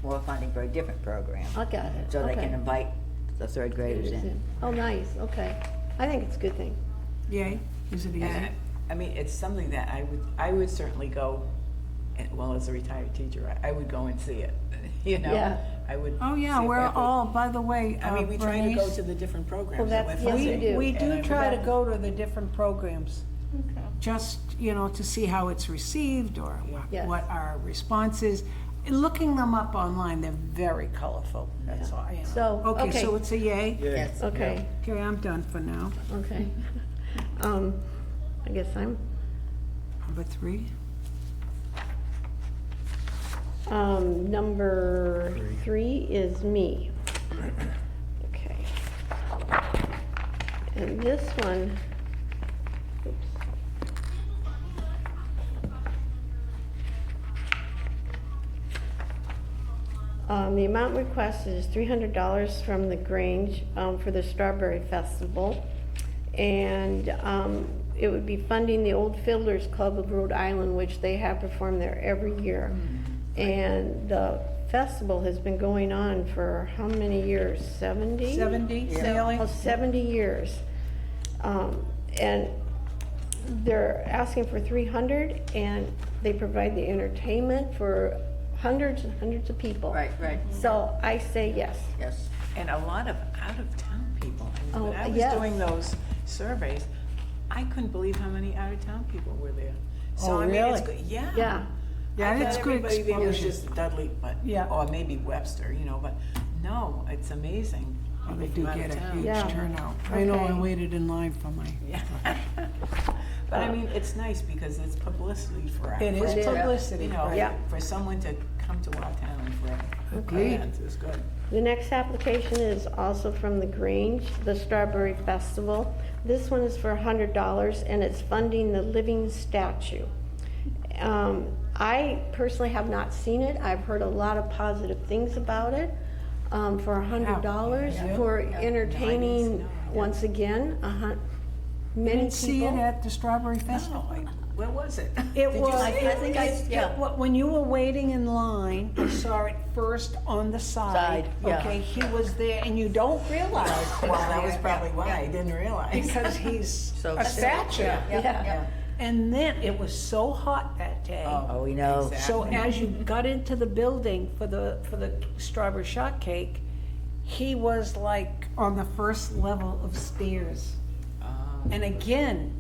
[SPEAKER 3] more funding for a different program.
[SPEAKER 1] I got it.
[SPEAKER 3] So they
[SPEAKER 1] Okay.
[SPEAKER 3] can invite the third graders in.
[SPEAKER 1] Oh, nice, okay. I think it's a good thing.
[SPEAKER 2] Yay? Is it easy?
[SPEAKER 4] And, I mean, it's something that I would certainly go, well, as a retired teacher, I would go and see it,
[SPEAKER 1] Yeah.
[SPEAKER 4] I would.
[SPEAKER 2] Oh, yeah,
[SPEAKER 4] see if
[SPEAKER 2] we're
[SPEAKER 4] I could-
[SPEAKER 2] all, by the way,
[SPEAKER 4] I mean, we try to go
[SPEAKER 2] Bernice,
[SPEAKER 4] to the different programs.
[SPEAKER 1] Well,
[SPEAKER 4] that
[SPEAKER 1] that's-
[SPEAKER 4] we're
[SPEAKER 1] yes, we
[SPEAKER 4] funding,
[SPEAKER 1] do.
[SPEAKER 2] we
[SPEAKER 4] and
[SPEAKER 2] do
[SPEAKER 4] I
[SPEAKER 2] try to
[SPEAKER 4] forgot-
[SPEAKER 2] go to the different programs, just, to see how it's received or
[SPEAKER 1] Yes.
[SPEAKER 2] what our response is. Looking them up online, they're very colorful, that's all,
[SPEAKER 1] So,
[SPEAKER 2] Okay,
[SPEAKER 1] okay.
[SPEAKER 2] so it's a yay?
[SPEAKER 3] Yes.
[SPEAKER 1] Okay,
[SPEAKER 2] Okay, I'm done for now.
[SPEAKER 1] okay. I guess I'm,
[SPEAKER 2] Number 3?
[SPEAKER 1] number 3 is me. Okay. And this one, oops. The amount requested is $300 from the Grange for the Strawberry Festival. And it would be funding the Old Fiddlers Club of Rhode Island, which they have performed there every year. And the festival has been going on for how many years? 70?
[SPEAKER 2] 70, Sally?
[SPEAKER 1] Almost 70 years. And they're asking for 300, and they provide the entertainment for hundreds and hundreds of people.
[SPEAKER 3] Right.
[SPEAKER 1] So I say yes.
[SPEAKER 3] Yes.
[SPEAKER 4] And a lot of out-of-town people. I mean, when
[SPEAKER 1] Oh,
[SPEAKER 4] I was
[SPEAKER 1] yes.
[SPEAKER 4] doing those surveys, I couldn't believe how many out-of-town people were there. So
[SPEAKER 2] Oh,
[SPEAKER 4] I mean, it's
[SPEAKER 2] really?
[SPEAKER 4] good. Yeah.
[SPEAKER 1] Yeah.
[SPEAKER 2] Yeah,
[SPEAKER 4] I
[SPEAKER 2] it's
[SPEAKER 4] thought
[SPEAKER 2] good
[SPEAKER 4] everybody there was
[SPEAKER 2] exposure.
[SPEAKER 4] just Dudley, but
[SPEAKER 2] Yeah.
[SPEAKER 4] or maybe Webster, but no, it's amazing. how
[SPEAKER 2] They
[SPEAKER 4] they
[SPEAKER 2] do
[SPEAKER 4] come out
[SPEAKER 2] get
[SPEAKER 4] of
[SPEAKER 2] a
[SPEAKER 4] town.
[SPEAKER 2] huge
[SPEAKER 1] Yeah.
[SPEAKER 2] turnout. I know, I
[SPEAKER 1] Okay.
[SPEAKER 2] waited in line for my,
[SPEAKER 4] Yeah. But I mean, it's nice because it's publicity for our.
[SPEAKER 2] it is
[SPEAKER 1] It is.
[SPEAKER 2] publicity,
[SPEAKER 4] You know,
[SPEAKER 2] right?
[SPEAKER 1] Yeah.
[SPEAKER 4] for someone to come to our town for
[SPEAKER 2] Agreed.
[SPEAKER 4] events is good.
[SPEAKER 1] The next application is also from the Grange, the Strawberry Festival. This one is for $100, and it's funding the living statue. I personally have not seen it. I've heard a lot of positive things about it. For $100
[SPEAKER 2] Yeah.
[SPEAKER 1] for
[SPEAKER 4] Yeah.
[SPEAKER 1] entertaining,
[SPEAKER 4] No, I didn't.
[SPEAKER 1] once again, many
[SPEAKER 2] Didn't see it
[SPEAKER 1] people.
[SPEAKER 2] at the Strawberry Festival.
[SPEAKER 4] No, Where was it?
[SPEAKER 2] It
[SPEAKER 4] Did you
[SPEAKER 2] was,
[SPEAKER 4] see it?
[SPEAKER 3] I think
[SPEAKER 2] when you were waiting in line, I saw it first on the side.
[SPEAKER 3] Side, yeah.
[SPEAKER 2] Okay, he was there, and you don't realize.
[SPEAKER 4] Well, that was
[SPEAKER 3] Yeah,
[SPEAKER 4] probably why
[SPEAKER 3] yeah.
[SPEAKER 4] I didn't realize.
[SPEAKER 2] Because he's
[SPEAKER 3] So
[SPEAKER 2] a statue.
[SPEAKER 3] Yeah.
[SPEAKER 2] And then it was so hot that day.
[SPEAKER 3] Oh, we know.
[SPEAKER 2] So
[SPEAKER 4] exactly.
[SPEAKER 2] as you got into the building for the strawberry shortcake, he was like on the first level of stairs. And again,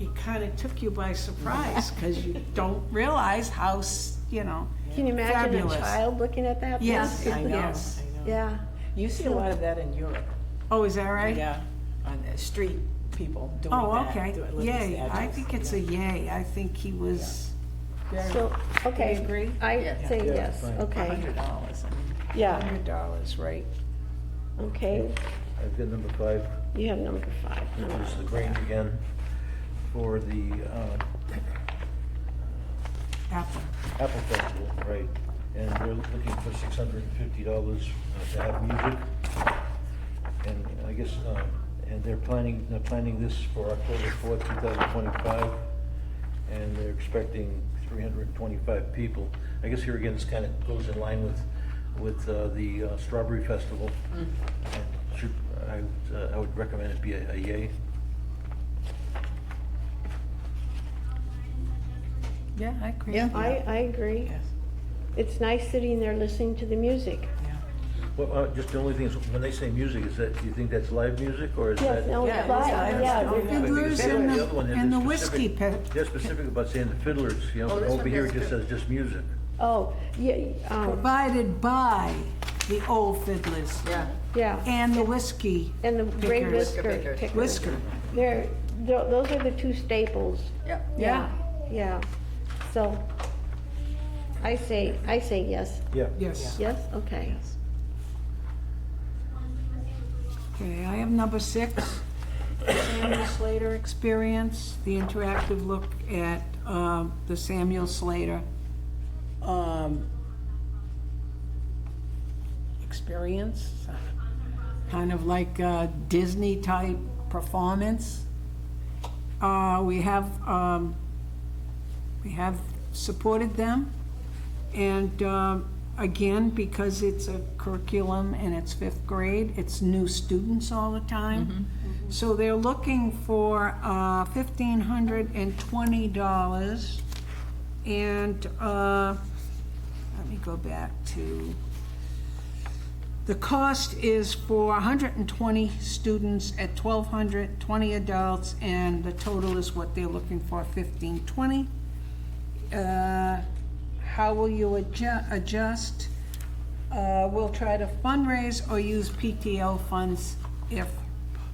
[SPEAKER 2] it kind of took you by surprise because you don't realize how,
[SPEAKER 1] Can you imagine
[SPEAKER 2] fabulous.
[SPEAKER 1] a child looking at that?
[SPEAKER 2] Yes,
[SPEAKER 4] I know,
[SPEAKER 2] yes.
[SPEAKER 4] I know.
[SPEAKER 1] Yeah.
[SPEAKER 4] You see a lot of that in Europe.
[SPEAKER 2] Oh, is that right?
[SPEAKER 4] Yeah, on the street people doing
[SPEAKER 2] Oh,
[SPEAKER 4] that.
[SPEAKER 2] okay.
[SPEAKER 4] doing little
[SPEAKER 2] Yay. I
[SPEAKER 4] statues.
[SPEAKER 2] think it's a yay. I think he was very,
[SPEAKER 1] So, okay.
[SPEAKER 2] You agree?
[SPEAKER 1] I
[SPEAKER 3] Yeah.
[SPEAKER 1] say
[SPEAKER 5] Yeah,
[SPEAKER 1] yes,
[SPEAKER 5] fine.
[SPEAKER 1] okay.
[SPEAKER 4] $100.
[SPEAKER 1] Yeah,
[SPEAKER 2] $100, right?
[SPEAKER 1] okay.
[SPEAKER 5] I've got number 5,
[SPEAKER 1] You have number 5.
[SPEAKER 5] which is the Grange again, for the
[SPEAKER 2] Apple.
[SPEAKER 5] Apple Festival, right? And they're looking for $650 to have music. And I guess, and they're planning this for October 4th, 2025. And they're expecting 325 people. I guess here again, this kind of goes in line with the Strawberry Festival. And I would recommend it be a yay.
[SPEAKER 2] Yeah, I agree.
[SPEAKER 3] Yeah.
[SPEAKER 1] I agree.
[SPEAKER 4] Yes,
[SPEAKER 1] It's nice sitting there listening to the music.
[SPEAKER 4] yeah.
[SPEAKER 5] Well, just the only thing is, when they say music, do you think that's live music, or is
[SPEAKER 1] Yes,
[SPEAKER 5] that?
[SPEAKER 1] no,
[SPEAKER 4] Yeah,
[SPEAKER 1] it's live,
[SPEAKER 4] yeah,
[SPEAKER 1] yeah.
[SPEAKER 4] yeah.
[SPEAKER 1] they're-
[SPEAKER 2] Fiddlers
[SPEAKER 5] Because
[SPEAKER 2] and
[SPEAKER 5] the other one,
[SPEAKER 2] and the
[SPEAKER 5] they're
[SPEAKER 2] whiskey
[SPEAKER 5] specific-
[SPEAKER 2] pit.
[SPEAKER 5] They're specific about saying the fiddlers,
[SPEAKER 3] Oh,
[SPEAKER 5] but
[SPEAKER 3] this
[SPEAKER 5] over
[SPEAKER 3] one
[SPEAKER 5] here it
[SPEAKER 3] does
[SPEAKER 5] just
[SPEAKER 3] too.
[SPEAKER 5] says just music.
[SPEAKER 1] Oh, yeah,
[SPEAKER 2] Provided by the old fiddlers
[SPEAKER 1] yeah.
[SPEAKER 2] and the whiskey
[SPEAKER 1] And the gray
[SPEAKER 2] pickers.
[SPEAKER 1] whisker
[SPEAKER 3] pickers.
[SPEAKER 1] pickers.
[SPEAKER 2] Whisker.
[SPEAKER 1] Those are the two staples.
[SPEAKER 3] Yeah.
[SPEAKER 1] Yeah, yeah. So, I say yes.
[SPEAKER 5] Yeah.
[SPEAKER 2] Yes.
[SPEAKER 1] Yes, okay.
[SPEAKER 2] Okay, I have number 6, Samuel Slater Experience, the interactive look at the Samuel Slater experience, kind of like a Disney-type performance. We have supported them, and again, because it's a curriculum and it's 5th grade, it's new students all the time. So they're looking for $1,520, and let me go back to, the cost is for 120 students at $1,200, 20 adults, and the total is what they're looking for, $1,520. How will you adjust? We'll try to fundraise or use PTO funds if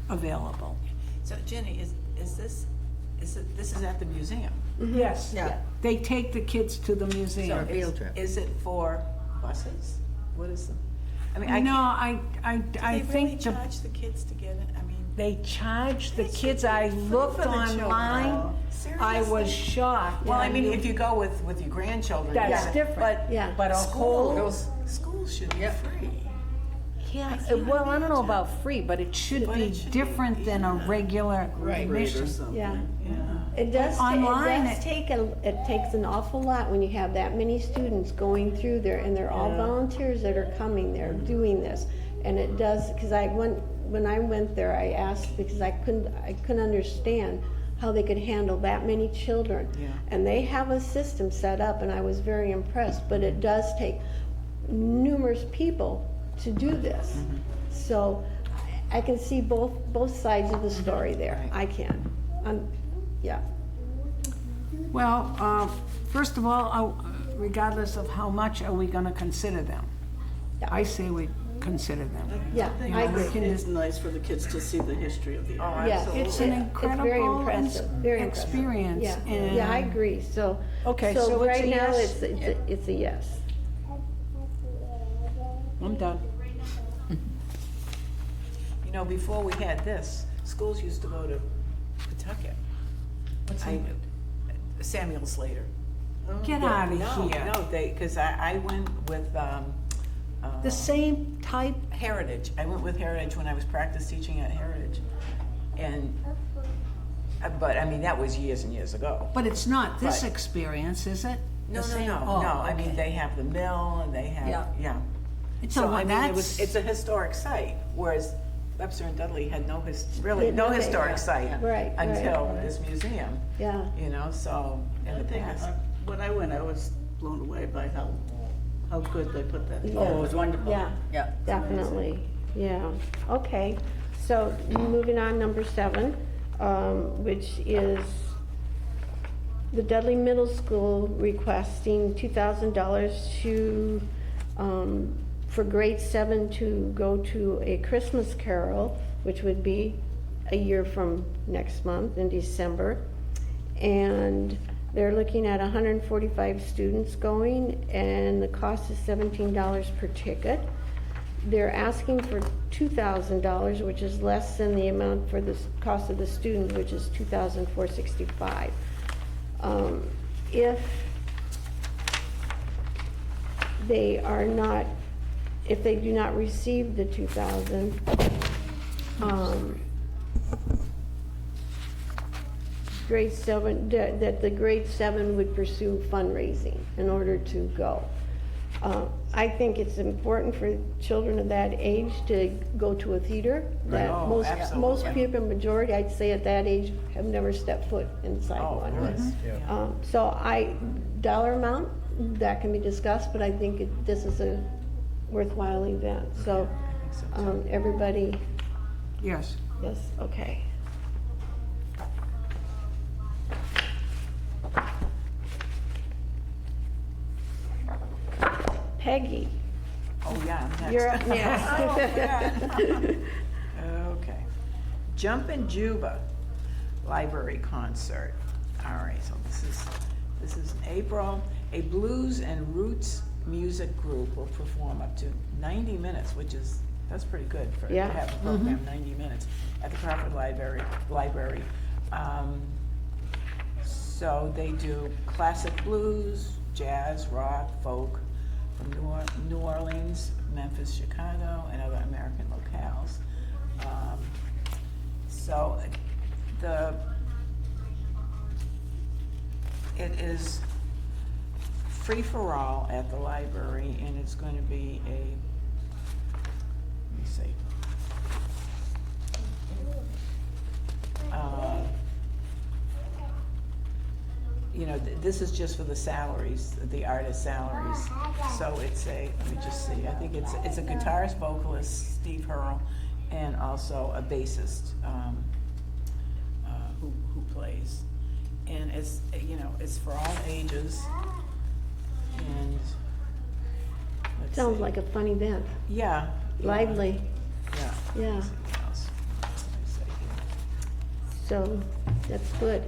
[SPEAKER 2] available.
[SPEAKER 4] So Jenny, this is at the museum?
[SPEAKER 2] Yes.
[SPEAKER 3] Yeah.
[SPEAKER 2] They take the kids to the museum.
[SPEAKER 3] So field trip.
[SPEAKER 4] Is it for buses? What is the, I mean,
[SPEAKER 2] No,
[SPEAKER 4] I
[SPEAKER 2] I
[SPEAKER 4] do they really
[SPEAKER 2] think
[SPEAKER 4] charge the kids to get it? I mean,
[SPEAKER 2] they charge the
[SPEAKER 4] They
[SPEAKER 2] kids.
[SPEAKER 4] should be
[SPEAKER 2] I
[SPEAKER 4] free
[SPEAKER 2] looked
[SPEAKER 4] for the children.
[SPEAKER 2] online. I was
[SPEAKER 4] Seriously?
[SPEAKER 2] shocked.
[SPEAKER 4] well, I mean,
[SPEAKER 2] Yeah,
[SPEAKER 4] if you go with your grandchildren.
[SPEAKER 2] That's
[SPEAKER 4] yeah,
[SPEAKER 2] different.
[SPEAKER 1] Yeah.
[SPEAKER 2] But a whole,
[SPEAKER 4] Schools should be
[SPEAKER 3] Yep.
[SPEAKER 4] free.
[SPEAKER 2] yeah,
[SPEAKER 4] can't
[SPEAKER 2] well, I don't know
[SPEAKER 4] imagine.
[SPEAKER 2] about free, but it should
[SPEAKER 4] But
[SPEAKER 2] be
[SPEAKER 4] it should be,
[SPEAKER 2] different than a regular admission.
[SPEAKER 1] Yeah.
[SPEAKER 4] Yeah.
[SPEAKER 1] It does,
[SPEAKER 2] Online,
[SPEAKER 1] it takes an awful lot when you have that many students going through there, and they're all volunteers that are coming there doing this. And it does, because when I went there, I asked, because I couldn't understand how they could handle that many children.
[SPEAKER 4] Yeah.
[SPEAKER 1] And they have a system set up, and I was very impressed, but it does take numerous people to do this. So I can see both sides of the story there.
[SPEAKER 4] Right.
[SPEAKER 1] I can. Yeah.
[SPEAKER 2] Well, first of all, regardless of how much, are we gonna consider them?
[SPEAKER 1] Yeah.
[SPEAKER 2] I say we consider them.
[SPEAKER 1] Yeah,
[SPEAKER 2] You
[SPEAKER 1] I
[SPEAKER 2] know, we
[SPEAKER 1] agree.
[SPEAKER 2] can
[SPEAKER 6] It's nice for the kids to see the history of the
[SPEAKER 4] Oh,
[SPEAKER 6] art.
[SPEAKER 1] Yeah,
[SPEAKER 4] absolutely.
[SPEAKER 2] It's an
[SPEAKER 1] very
[SPEAKER 2] incredible
[SPEAKER 1] impressive, very impressive.
[SPEAKER 2] experience,
[SPEAKER 1] Yeah,
[SPEAKER 2] and-
[SPEAKER 1] yeah, I agree, so.
[SPEAKER 2] Okay, so it's
[SPEAKER 1] right
[SPEAKER 2] a
[SPEAKER 1] now,
[SPEAKER 2] yes?
[SPEAKER 1] it's a yes.
[SPEAKER 2] I'm done.
[SPEAKER 4] You know, before we had this, schools used to go to Pawtucket.
[SPEAKER 2] What's
[SPEAKER 4] I-
[SPEAKER 2] that?
[SPEAKER 4] Samuel Slater.
[SPEAKER 2] Get out of
[SPEAKER 4] No,
[SPEAKER 2] here.
[SPEAKER 4] no, because I went with
[SPEAKER 2] The same type,
[SPEAKER 4] Heritage. I went with Heritage when I was practice teaching at Heritage. And But, I mean, that was years and years ago.
[SPEAKER 2] But it's not this
[SPEAKER 4] Right.
[SPEAKER 2] experience, is it?
[SPEAKER 4] No,
[SPEAKER 2] The
[SPEAKER 4] no,
[SPEAKER 2] same-
[SPEAKER 4] no,
[SPEAKER 2] oh,
[SPEAKER 4] no, I mean,
[SPEAKER 2] okay.
[SPEAKER 4] they have the mill, and they
[SPEAKER 2] Yeah.
[SPEAKER 4] have, yeah.
[SPEAKER 2] It's
[SPEAKER 4] So,
[SPEAKER 2] a,
[SPEAKER 4] I mean,
[SPEAKER 2] that's,
[SPEAKER 4] it's a historic site, whereas Webster and Dudley had really
[SPEAKER 1] Did
[SPEAKER 4] no
[SPEAKER 1] nothing.
[SPEAKER 4] historic site
[SPEAKER 1] Right, right.
[SPEAKER 4] until this museum,
[SPEAKER 1] Yeah,
[SPEAKER 4] you know, so in the
[SPEAKER 6] I think,
[SPEAKER 4] past.
[SPEAKER 6] when I went, I was blown away by how good they put that.
[SPEAKER 1] Yeah.
[SPEAKER 3] Oh, it was wonderful.
[SPEAKER 1] Yeah.
[SPEAKER 3] Yeah.
[SPEAKER 1] definitely, yeah. Okay, so moving on, number 7, which is the Dudley Middle School requesting $2,000 to, for grade 7 to go to a Christmas carol, which would be a year from next month in December. And they're looking at 145 students going, and the cost is $17 per ticket. They're asking for $2,000, which is less than the amount for the cost of the student, which is $2,465. If they are not, if they do not receive the 2,000, grade 7, that the grade 7 would pursue fundraising in order to go. I think it's important for children of that age to go to a theater. That
[SPEAKER 4] Oh,
[SPEAKER 1] most
[SPEAKER 4] absolutely.
[SPEAKER 1] people, majority, I'd say at that age, have never stepped foot inside
[SPEAKER 4] Oh,
[SPEAKER 1] one.
[SPEAKER 4] there is,
[SPEAKER 5] Yeah.
[SPEAKER 1] So dollar amount, that can be discussed, but I think this is a worthwhile event. So,
[SPEAKER 4] I think so, too.
[SPEAKER 1] everybody,
[SPEAKER 2] yes.
[SPEAKER 1] yes, okay. Peggy,
[SPEAKER 4] Oh, yeah, I'm next.
[SPEAKER 1] you're up next.
[SPEAKER 4] Okay. Jumpin' Juba Library Concert. All right, so this is in April. A blues and roots music group will perform up to 90 minutes, that's pretty good for to
[SPEAKER 1] Yeah.
[SPEAKER 4] have a program, 90 minutes, at the Crawford Library. So they do classic blues, jazz, rock, folk from New Orleans, Memphis, Chicago, and other American locales. So it is free for all at the library, and it's going to be let me see. You know, this is just for the salaries, the artist salaries. So let me just see, I think it's a guitarist, vocalist, Steve Hurl, and also a bassist, who plays. And it's, it's for all ages, and let's
[SPEAKER 1] Sounds
[SPEAKER 4] see.
[SPEAKER 1] like a fun event,
[SPEAKER 4] Yeah.
[SPEAKER 1] lively,
[SPEAKER 4] Yeah.
[SPEAKER 1] yeah,
[SPEAKER 4] Let's see what else. Let me see here.
[SPEAKER 1] so that's good.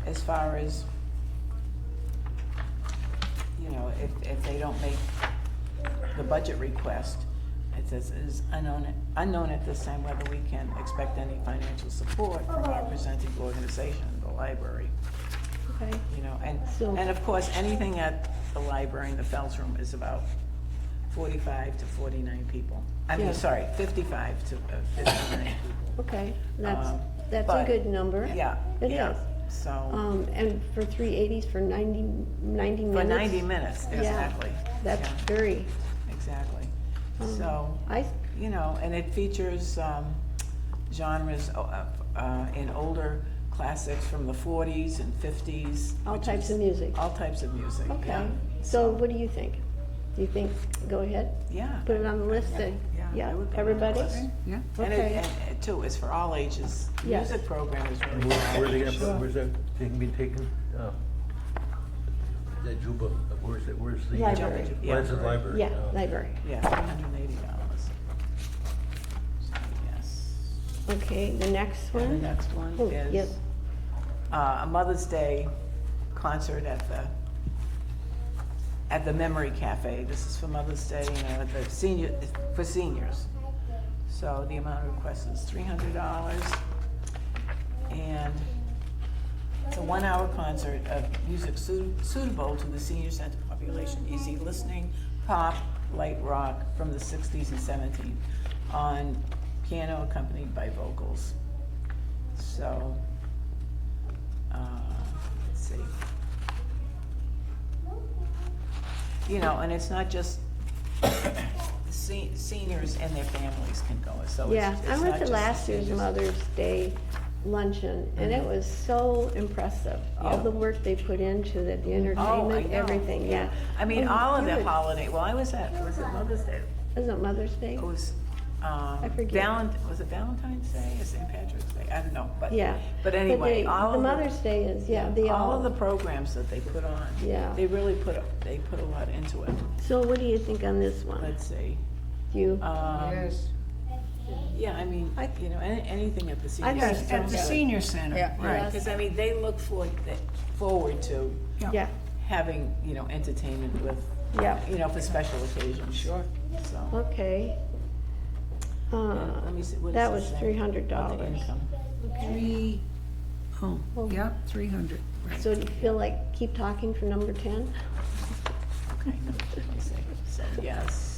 [SPEAKER 4] As far as, if they don't make the budget request, it says it is unknown at this time whether we can expect any financial support from our presenting organization, the library.
[SPEAKER 1] Okay, So-
[SPEAKER 4] And of course, anything at the library in the Fells Room is about 45 to 49 people. I mean,
[SPEAKER 1] Yeah.
[SPEAKER 4] sorry, 55 to 59 people.
[SPEAKER 1] okay,
[SPEAKER 4] Um,
[SPEAKER 1] that's a
[SPEAKER 4] but-
[SPEAKER 1] good number.
[SPEAKER 4] Yeah.
[SPEAKER 1] It
[SPEAKER 4] yeah.
[SPEAKER 1] is.
[SPEAKER 4] So,
[SPEAKER 1] And for 380s for 90 minutes?
[SPEAKER 4] for 90 minutes,
[SPEAKER 1] Yeah.
[SPEAKER 4] exactly.
[SPEAKER 1] That's
[SPEAKER 4] Yeah,
[SPEAKER 1] very,
[SPEAKER 4] exactly.
[SPEAKER 1] um,
[SPEAKER 4] So, and it features genres in older classics from the 40s and 50s.
[SPEAKER 1] all
[SPEAKER 4] which
[SPEAKER 1] types
[SPEAKER 4] is-
[SPEAKER 1] of music.
[SPEAKER 4] All types of music,
[SPEAKER 1] Okay,
[SPEAKER 4] yeah.
[SPEAKER 1] so what do you think? Do you think, go ahead,
[SPEAKER 4] Yeah.
[SPEAKER 1] put it on the list,
[SPEAKER 4] Yeah,
[SPEAKER 1] yeah,
[SPEAKER 4] I would put it on the
[SPEAKER 1] everybody?
[SPEAKER 4] list.
[SPEAKER 2] Yeah.
[SPEAKER 4] And
[SPEAKER 1] Okay.
[SPEAKER 4] it too, it's for all ages.
[SPEAKER 1] Yes.
[SPEAKER 4] Music program is really.
[SPEAKER 5] Where's that thing being taken? That Juba, where's the?
[SPEAKER 1] Library.
[SPEAKER 5] Where's the library?
[SPEAKER 1] Yeah, library.
[SPEAKER 4] Yeah, $380. So, yes.
[SPEAKER 1] Okay, the next
[SPEAKER 4] And the
[SPEAKER 1] one?
[SPEAKER 4] next one
[SPEAKER 1] Oh, yes.
[SPEAKER 4] is a Mother's Day concert at the Memory Cafe. This is for Mother's Day, at the for seniors. So the amount of requests is $300. And it's a 1-hour concert of music suitable to the senior center population. Easy listening, pop, light rock from the 60s and 70s on piano accompanied by vocals. So, let's see. You know, and it's not just seniors and their families can go, so
[SPEAKER 1] Yeah,
[SPEAKER 4] it's
[SPEAKER 1] I
[SPEAKER 4] not
[SPEAKER 1] went to
[SPEAKER 4] just
[SPEAKER 1] last
[SPEAKER 4] the
[SPEAKER 1] year's
[SPEAKER 4] seniors.
[SPEAKER 1] Mother's Day luncheon, and it was so impressive. All
[SPEAKER 4] Yeah.
[SPEAKER 1] the work they put into it, the entertainment,
[SPEAKER 4] know.
[SPEAKER 1] everything, yeah.
[SPEAKER 4] I mean,
[SPEAKER 1] And
[SPEAKER 4] all of
[SPEAKER 1] you
[SPEAKER 4] the
[SPEAKER 1] were-
[SPEAKER 4] holiday, well, was it Mother's Day?
[SPEAKER 1] Was it Mother's Day?
[SPEAKER 4] It was,
[SPEAKER 1] forget.
[SPEAKER 4] Was it Valentine's Day or St. Patrick's Day? I don't know, but,
[SPEAKER 1] Yeah.
[SPEAKER 4] but anyway,
[SPEAKER 1] they-
[SPEAKER 4] all
[SPEAKER 1] the
[SPEAKER 4] of
[SPEAKER 1] Mother's Day is, yeah, they
[SPEAKER 4] all
[SPEAKER 1] all.
[SPEAKER 4] of the programs that they put on.
[SPEAKER 1] Yeah.
[SPEAKER 4] They really put a lot into it.
[SPEAKER 1] So what do you think on this one?
[SPEAKER 4] Let's see.
[SPEAKER 1] You?
[SPEAKER 2] Yes.
[SPEAKER 4] Yeah, I mean, you know, anything at the senior
[SPEAKER 1] I
[SPEAKER 2] Yes,
[SPEAKER 1] think
[SPEAKER 4] center.
[SPEAKER 2] at the senior center.
[SPEAKER 3] Yeah.
[SPEAKER 4] Right,
[SPEAKER 1] Yes.
[SPEAKER 4] because I mean, they look forward to
[SPEAKER 1] Yeah,
[SPEAKER 4] having, you know, entertainment with,
[SPEAKER 1] yeah,
[SPEAKER 4] you know, for special occasions. Sure. So,
[SPEAKER 1] okay.
[SPEAKER 4] and let me see, what
[SPEAKER 1] That
[SPEAKER 4] does
[SPEAKER 1] was
[SPEAKER 4] it say
[SPEAKER 1] $300.
[SPEAKER 4] about the income?
[SPEAKER 2] Yeah, 300. Right.
[SPEAKER 1] So do you feel like keep talking for number 10?
[SPEAKER 4] Okay, no, let me see. So, yes.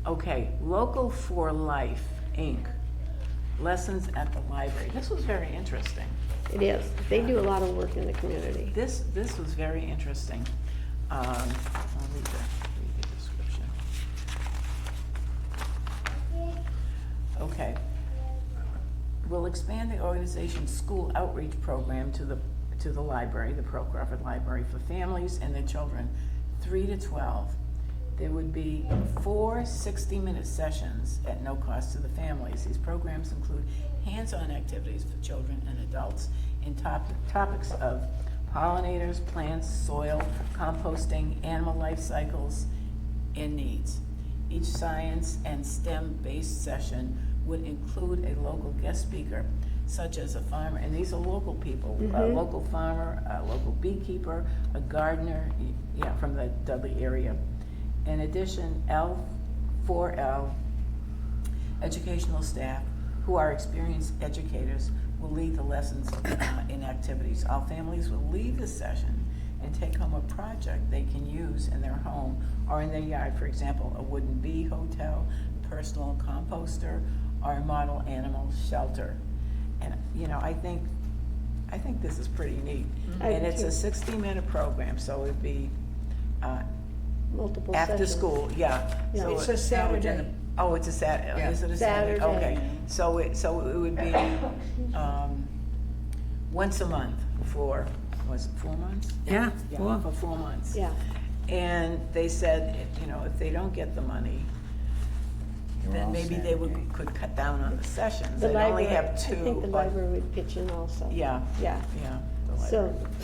[SPEAKER 4] Okay, Local for Life, Inc., Lessons at the Library. This was very interesting.
[SPEAKER 1] It is. They do a lot of work in the community.
[SPEAKER 4] This was very interesting. I'll read the description. Okay. We'll expand the organization's school outreach program to the library, the Pearl Crawford Library, for families and their children 3 to 12. There would be 4 60-minute sessions at no cost to the families. These programs include hands-on activities for children and adults in topics of pollinators, plants, soil, composting, animal life cycles, and needs. Each science and STEM-based session would include a local guest speaker, such as a farmer, and these are local people, a local farmer, a local beekeeper, a gardener, yeah, from the Dudley area. In addition, 4L educational staff who are experienced educators will lead the lessons in activities. All families will leave the session and take home a project they can use in their home or in their yard. For example, a wooden bee hotel, a personal composter, or a model animal shelter. And, you know, I think this is pretty neat.
[SPEAKER 1] I
[SPEAKER 4] And
[SPEAKER 1] do
[SPEAKER 4] it's
[SPEAKER 1] too.
[SPEAKER 4] a 60-minute program, so it'd be
[SPEAKER 1] Multiple
[SPEAKER 4] after
[SPEAKER 1] sessions.
[SPEAKER 4] school, yeah.
[SPEAKER 1] Yeah.
[SPEAKER 4] So
[SPEAKER 2] It's a Saturday.
[SPEAKER 4] Oh, it's a Saturday,
[SPEAKER 3] Yeah.
[SPEAKER 4] is it a Saturday?
[SPEAKER 1] Saturday.
[SPEAKER 4] Okay, so it would be, once a month for, was it 4 months?
[SPEAKER 2] Yeah,
[SPEAKER 4] Yeah,
[SPEAKER 2] 4.
[SPEAKER 4] for 4 months.
[SPEAKER 1] Yeah,
[SPEAKER 4] And they said, you know, if they don't get the money, then maybe they could cut down on the sessions.
[SPEAKER 1] the
[SPEAKER 4] They'd only
[SPEAKER 1] library,
[SPEAKER 4] have
[SPEAKER 1] I
[SPEAKER 4] 2.
[SPEAKER 1] think the
[SPEAKER 4] but-
[SPEAKER 1] library would pitch in also.
[SPEAKER 4] Yeah,
[SPEAKER 1] Yeah,
[SPEAKER 4] yeah, the
[SPEAKER 1] So,
[SPEAKER 4] library would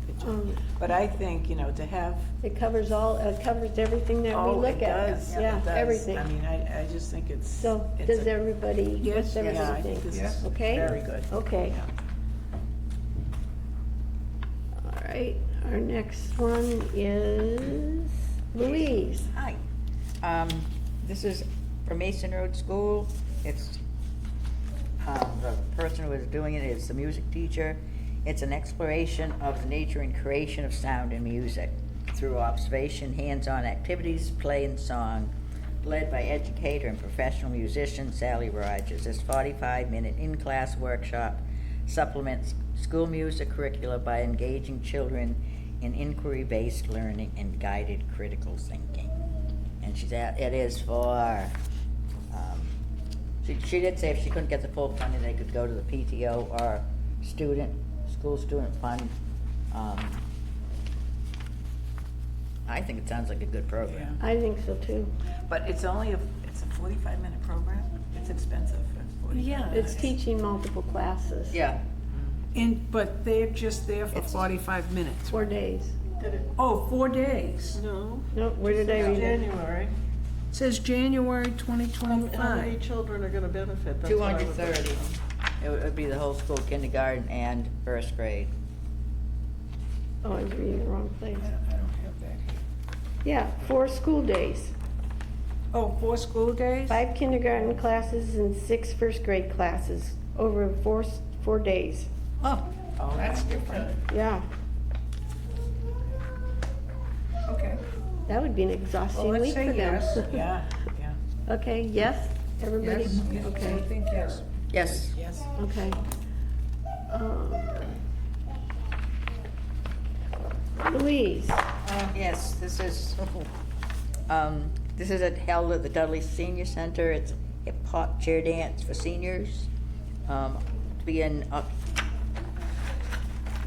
[SPEAKER 4] pitch in.
[SPEAKER 1] um,
[SPEAKER 4] But I think, you know, to have.
[SPEAKER 1] it covers everything that we
[SPEAKER 4] Oh,
[SPEAKER 1] look
[SPEAKER 4] it
[SPEAKER 1] at.
[SPEAKER 4] does,
[SPEAKER 1] Yeah,
[SPEAKER 4] it does.
[SPEAKER 1] everything.
[SPEAKER 4] I mean, I just think it's.
[SPEAKER 1] So,
[SPEAKER 4] it's
[SPEAKER 1] does
[SPEAKER 4] a-
[SPEAKER 1] everybody,
[SPEAKER 2] Yes,
[SPEAKER 1] what's
[SPEAKER 4] Yeah, I
[SPEAKER 1] everybody
[SPEAKER 4] think
[SPEAKER 1] think?
[SPEAKER 4] this
[SPEAKER 2] Yes.
[SPEAKER 4] is
[SPEAKER 1] Okay?
[SPEAKER 4] very good.
[SPEAKER 1] Okay,
[SPEAKER 4] Yeah.
[SPEAKER 1] all right, our next one is Louise.
[SPEAKER 3] Hi. This is from Mason Road School. It's, the person who is doing it is the music teacher. It's an exploration of the nature and creation of sound and music through observation, hands-on activities, play, and song, led by educator and professional musician Sally Rogers. This 45-minute in-class workshop supplements school music curricula by engaging children in inquiry-based learning and guided critical thinking. And it is for, she did say if she couldn't get the full funding, they could go to the PTO or school student fund. I think it sounds like a good program.
[SPEAKER 1] I think so too.
[SPEAKER 4] But it's a 45-minute program? It's expensive for 45
[SPEAKER 2] Yeah.
[SPEAKER 4] minutes.
[SPEAKER 1] It's teaching multiple classes.
[SPEAKER 3] Yeah.
[SPEAKER 2] But they're just there for
[SPEAKER 3] It's-
[SPEAKER 2] 45 minutes.
[SPEAKER 1] 4 days.
[SPEAKER 2] Oh, 4 days.
[SPEAKER 6] No.
[SPEAKER 1] No, where did I read it?
[SPEAKER 6] January.
[SPEAKER 2] It says January
[SPEAKER 6] How many
[SPEAKER 2] 2025.
[SPEAKER 6] children are gonna benefit? That's what I would
[SPEAKER 3] 230.
[SPEAKER 6] like to know.
[SPEAKER 3] It would be the whole school, kindergarten and first grade.
[SPEAKER 1] Oh, I was reading the wrong place.
[SPEAKER 2] I don't have that here.
[SPEAKER 1] Yeah, 4 school days.
[SPEAKER 2] Oh, 4 school days?
[SPEAKER 1] 5 kindergarten classes and 6 first grade classes over 4 days.
[SPEAKER 2] Oh,
[SPEAKER 4] Oh,
[SPEAKER 2] that's different.
[SPEAKER 1] Yeah,
[SPEAKER 2] Okay.
[SPEAKER 1] that would be an exhausting
[SPEAKER 2] Well, let's
[SPEAKER 1] week
[SPEAKER 2] say
[SPEAKER 1] for them.
[SPEAKER 2] yes.
[SPEAKER 4] Yeah, yeah.
[SPEAKER 1] Okay, yes? Everybody?
[SPEAKER 2] Yes, I
[SPEAKER 1] Okay,
[SPEAKER 2] think yes.
[SPEAKER 3] Yes.
[SPEAKER 4] Yes.
[SPEAKER 1] okay. Louise,
[SPEAKER 3] Yes, this is held at the Dudley Senior Center. It's hip hop chair dance for seniors.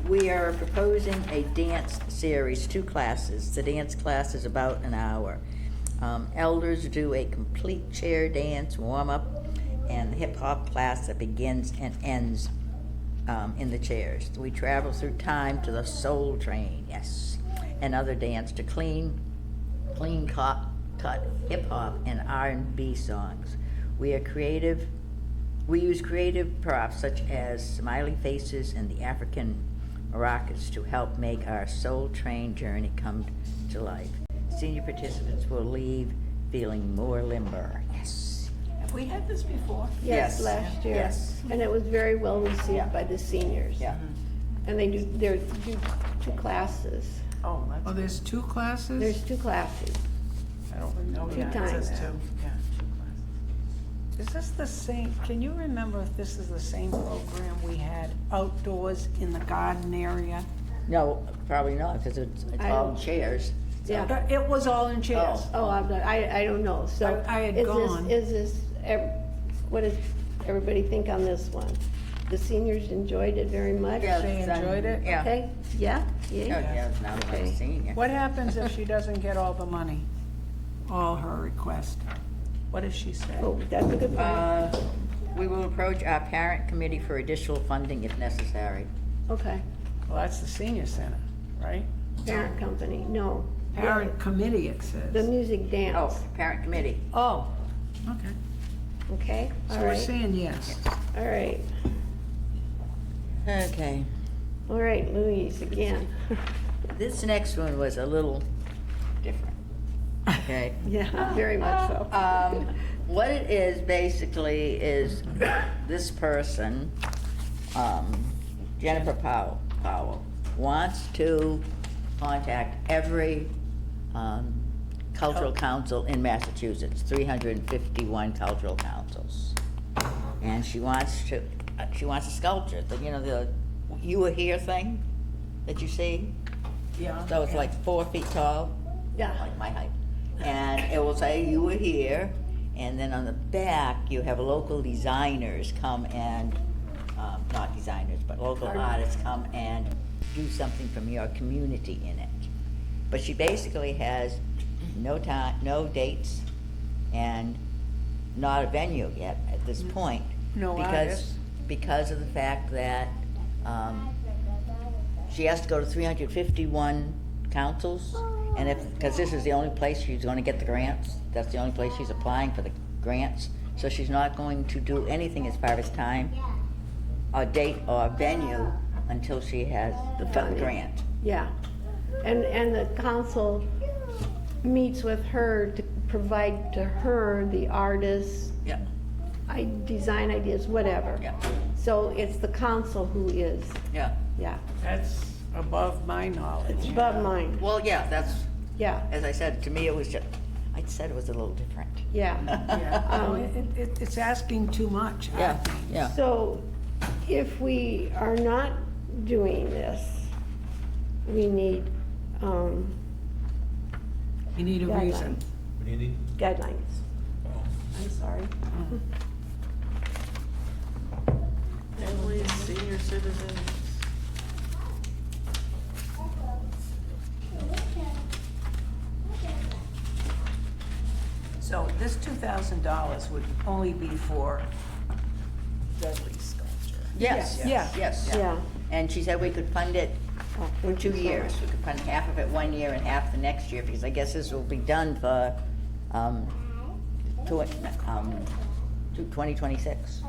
[SPEAKER 3] We are proposing a dance series, 2 classes. The dance class is about an hour. Elders do a complete chair dance warm-up, and the hip-hop class that begins and ends in the chairs. We travel through time to the Soul Train, yes, and other dance to clean cut hip-hop and R&B songs. We use creative props such as smiley faces and the African maracas to help make our Soul Train journey come to life. Senior participants will leave feeling more limber, yes.
[SPEAKER 4] Have we had this before?
[SPEAKER 1] yes,
[SPEAKER 3] Yes.
[SPEAKER 1] last year.
[SPEAKER 3] Yes.
[SPEAKER 1] And it was very well
[SPEAKER 3] Yeah.
[SPEAKER 1] received by the seniors.
[SPEAKER 3] Yeah.
[SPEAKER 1] And they do 2 classes.
[SPEAKER 4] Oh,
[SPEAKER 2] Oh,
[SPEAKER 4] that's.
[SPEAKER 2] there's 2 classes?
[SPEAKER 1] There's 2 classes.
[SPEAKER 2] I don't
[SPEAKER 4] Oh,
[SPEAKER 2] remember.
[SPEAKER 4] yeah, it
[SPEAKER 1] times.
[SPEAKER 4] says 2, yeah, 2 classes.
[SPEAKER 2] Is this the same, can you remember if this is the same program we had outdoors in the garden area?
[SPEAKER 3] No, probably not, because it's
[SPEAKER 1] I
[SPEAKER 3] all
[SPEAKER 1] don't-
[SPEAKER 3] chairs.
[SPEAKER 1] Yeah.
[SPEAKER 2] It was all in chairs.
[SPEAKER 1] Oh, I don't know, so.
[SPEAKER 2] I had
[SPEAKER 1] is this-
[SPEAKER 2] gone.
[SPEAKER 1] Is this, what does everybody think on this one? The seniors enjoyed it very much?
[SPEAKER 3] Yeah,
[SPEAKER 2] They
[SPEAKER 3] it's,
[SPEAKER 2] enjoyed it?
[SPEAKER 3] Yeah.
[SPEAKER 1] Okay, yeah,
[SPEAKER 3] Yeah, yeah, now that I'm
[SPEAKER 1] Okay.
[SPEAKER 3] a senior.
[SPEAKER 2] What happens if she doesn't get all the money? All her request? What does she say?
[SPEAKER 1] Oh, that's a good point.
[SPEAKER 3] We will approach our parent committee for additional funding if necessary.
[SPEAKER 1] Okay,
[SPEAKER 2] Well, that's the senior center, right?
[SPEAKER 1] parent company, no.
[SPEAKER 2] Parent committee, it
[SPEAKER 1] The
[SPEAKER 2] says.
[SPEAKER 1] music dance,
[SPEAKER 3] Oh, parent committee.
[SPEAKER 2] Oh, okay.
[SPEAKER 1] okay,
[SPEAKER 2] So
[SPEAKER 1] all
[SPEAKER 2] we're
[SPEAKER 1] right,
[SPEAKER 2] saying yes.
[SPEAKER 1] all right.
[SPEAKER 3] Okay.
[SPEAKER 1] All right, Louise, again.
[SPEAKER 3] This next one was a little different. Okay.
[SPEAKER 1] Yeah, very much so.
[SPEAKER 3] What it is basically is this person, Jennifer Powell, wants to contact every cultural council in Massachusetts, 351 cultural councils. And she wants a sculpture, the You Were Here thing that you see.
[SPEAKER 4] Yeah.
[SPEAKER 3] So it's like 4 feet tall,
[SPEAKER 1] Yeah,
[SPEAKER 3] like my height. And it will say, "You were here," and then on the back, you have local designers come and, not designers, but local artists come and do something from your community in it. But she basically has no time, no dates, and not a venue yet at this point.
[SPEAKER 2] No
[SPEAKER 3] because
[SPEAKER 2] artists?
[SPEAKER 3] Because of the fact that, she has to go to 351 councils, and because this is the only place she's gonna get the grants, that's the only place she's applying for the grants, so she's not going to do anything as far as time, or date, or venue, until she has the
[SPEAKER 1] funding.
[SPEAKER 3] grant.
[SPEAKER 1] yeah. And the council meets with her to provide to her the artists,
[SPEAKER 3] Yeah,
[SPEAKER 1] design ideas, whatever.
[SPEAKER 3] yeah,
[SPEAKER 1] So it's the council who is,
[SPEAKER 3] yeah.
[SPEAKER 1] yeah,
[SPEAKER 2] That's above my knowledge.
[SPEAKER 1] it's above mine,
[SPEAKER 3] Well, yeah, that's,
[SPEAKER 1] yeah,
[SPEAKER 3] as I said, to me, it was just, I said it was a little different.
[SPEAKER 1] yeah.
[SPEAKER 2] Yeah, no,
[SPEAKER 1] Um,
[SPEAKER 2] it's asking too much. I
[SPEAKER 3] Yeah,
[SPEAKER 2] think.
[SPEAKER 3] yeah.
[SPEAKER 1] So if we are not doing this, we need
[SPEAKER 2] You need a reason.
[SPEAKER 5] What do you need?
[SPEAKER 1] guidelines. I'm sorry.
[SPEAKER 6] Families, senior citizens.
[SPEAKER 4] So this $2,000 would only be for Dudley's sculpture.
[SPEAKER 3] Yes,
[SPEAKER 2] Yeah.
[SPEAKER 3] yes.
[SPEAKER 1] Yeah.
[SPEAKER 3] And she said we could fund it for 2 years. We could fund half of it 1 year and half the next year, because I guess this will be done for, 2026.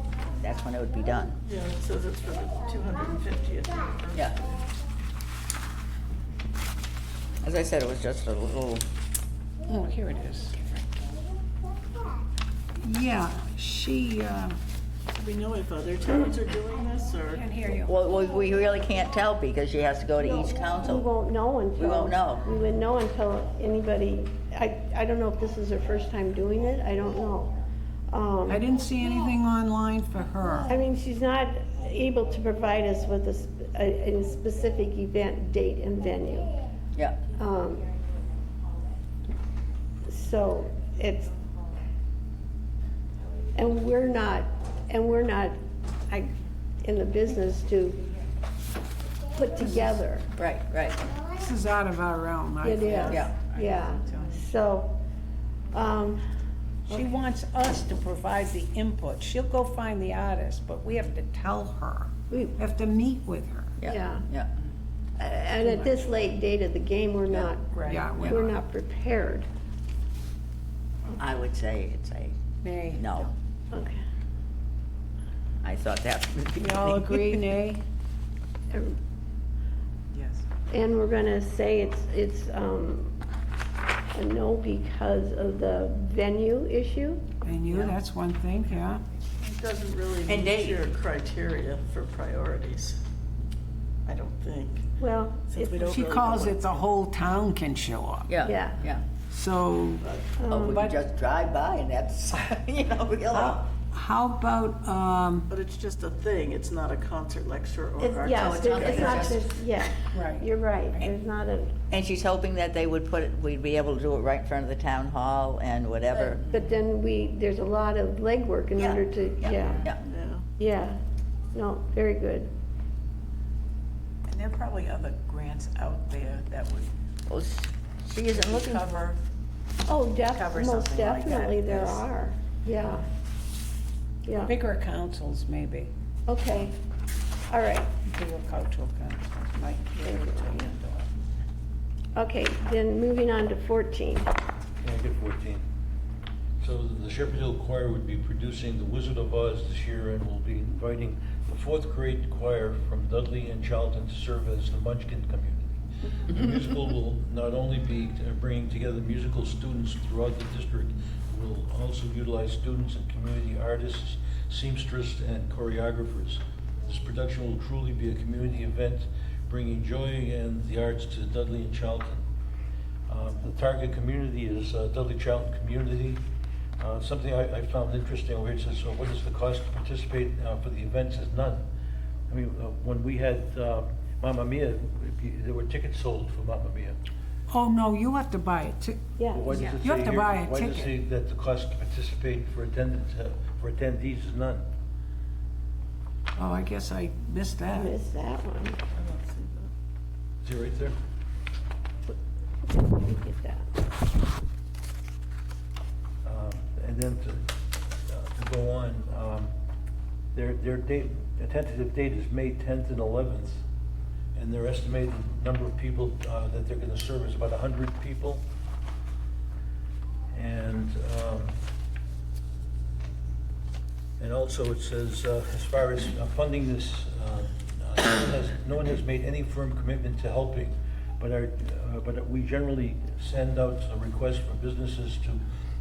[SPEAKER 3] That's when it would be done.
[SPEAKER 6] Yeah, it says it's for the 250th.
[SPEAKER 3] Yeah. As I said, it was just a little,
[SPEAKER 2] Oh, here it is. Yeah, she,
[SPEAKER 6] Do we know if other towns are doing this, or?
[SPEAKER 2] can't hear you.
[SPEAKER 3] well, we really can't tell because she has to go to each
[SPEAKER 1] We
[SPEAKER 3] council.
[SPEAKER 1] won't know until.
[SPEAKER 3] We won't know.
[SPEAKER 1] We wouldn't know until anybody, I don't know if this is her first time doing it, I don't know.
[SPEAKER 2] I didn't see anything online for her.
[SPEAKER 1] I mean, she's not able to provide us with a specific event, date, and venue.
[SPEAKER 3] Yeah,
[SPEAKER 1] So it's, and we're not, in the business to put together.
[SPEAKER 3] right.
[SPEAKER 2] This is out of our realm, I
[SPEAKER 1] It
[SPEAKER 2] think.
[SPEAKER 1] is,
[SPEAKER 3] Yeah.
[SPEAKER 1] yeah. So,
[SPEAKER 2] She wants us to provide the input. She'll go find the artist, but we have to tell her.
[SPEAKER 1] we,
[SPEAKER 2] We have to meet with her.
[SPEAKER 1] Yeah.
[SPEAKER 3] Yeah.
[SPEAKER 1] and at this late date of the game, we're not,
[SPEAKER 4] Right.
[SPEAKER 2] Yeah,
[SPEAKER 1] we're not prepared.
[SPEAKER 3] I would say it's a
[SPEAKER 2] Nay.
[SPEAKER 3] no.
[SPEAKER 1] Okay.
[SPEAKER 3] I thought that would be.
[SPEAKER 2] We all agree, nay?
[SPEAKER 4] Yes.
[SPEAKER 1] And we're gonna say it's a no because of the venue issue?
[SPEAKER 2] And you, that's one thing, yeah.
[SPEAKER 6] It doesn't really
[SPEAKER 3] And
[SPEAKER 6] meet
[SPEAKER 3] date.
[SPEAKER 6] your criteria for priorities, I don't think.
[SPEAKER 1] Well,
[SPEAKER 6] Since we
[SPEAKER 1] it's,
[SPEAKER 6] don't
[SPEAKER 2] She
[SPEAKER 6] really
[SPEAKER 2] calls
[SPEAKER 6] know
[SPEAKER 2] it the whole town can show up.
[SPEAKER 3] Yeah.
[SPEAKER 1] Yeah.
[SPEAKER 2] So
[SPEAKER 3] Oh, we
[SPEAKER 2] but-
[SPEAKER 3] can just drive by and that's, really.
[SPEAKER 2] how about,
[SPEAKER 6] But it's just a thing, it's not a concert lecture or
[SPEAKER 1] it's,
[SPEAKER 6] art.
[SPEAKER 1] yeah,
[SPEAKER 3] it's
[SPEAKER 1] it's
[SPEAKER 3] not like
[SPEAKER 1] not
[SPEAKER 3] just-
[SPEAKER 1] just, yeah,
[SPEAKER 2] right.
[SPEAKER 1] you're right, there's not a,
[SPEAKER 3] And she's hoping that they would put it, we'd be able to do it right in front of the town hall and whatever.
[SPEAKER 1] but then there's a lot of legwork in
[SPEAKER 3] Yeah,
[SPEAKER 1] order to, yeah,
[SPEAKER 3] Yeah.
[SPEAKER 6] Yeah.
[SPEAKER 1] yeah. No, very good.
[SPEAKER 4] And there are probably other grants out there that would
[SPEAKER 3] Well, she isn't looking,
[SPEAKER 4] cover,
[SPEAKER 1] Oh,
[SPEAKER 4] Cover
[SPEAKER 1] most
[SPEAKER 4] something like that,
[SPEAKER 1] definitely there
[SPEAKER 4] yes.
[SPEAKER 1] are, yeah. Yeah,
[SPEAKER 2] Bigger councils, maybe.
[SPEAKER 1] okay, all right.
[SPEAKER 2] Bigger cultural councils might be able to handle it.
[SPEAKER 1] Okay, then moving on to 14.
[SPEAKER 5] Yeah, I get 14. So the Shepherd Hill Choir would be producing The Wizard of Oz this year and will be inviting the fourth grade choir from Dudley and Charlton to serve as the Munchkin community. The musical will not only be bringing together musical students throughout the district, it will also utilize students and community artists, seamstresses, and choreographers. This production will truly be a community event, bringing joy and the arts to Dudley and Charlton. The target community is Dudley Charlton community. Something I found interesting over here, it says, so what is the cost to participate for the event? It says none. I mean, when we had Mamma Mia, there were tickets sold for Mamma Mia.
[SPEAKER 2] Oh, no, you have to buy it.
[SPEAKER 1] Yeah,
[SPEAKER 5] But why does it
[SPEAKER 2] You have
[SPEAKER 5] say
[SPEAKER 2] to
[SPEAKER 5] here-
[SPEAKER 2] buy a
[SPEAKER 5] Why does it
[SPEAKER 2] ticket.
[SPEAKER 5] say that the cost to participate for attendance, for attendees is none?
[SPEAKER 2] Oh, I guess I missed
[SPEAKER 1] I
[SPEAKER 2] that.
[SPEAKER 1] missed that one.
[SPEAKER 5] Is it right there?
[SPEAKER 1] Let me get that.
[SPEAKER 5] And then to go on, their date, the tentative date is May 10th and 11th, and their estimated number of people that they're gonna serve is about 100 people. And also it says, as far as funding this, no one has made any firm commitment to helping, but we generally send out a request for businesses to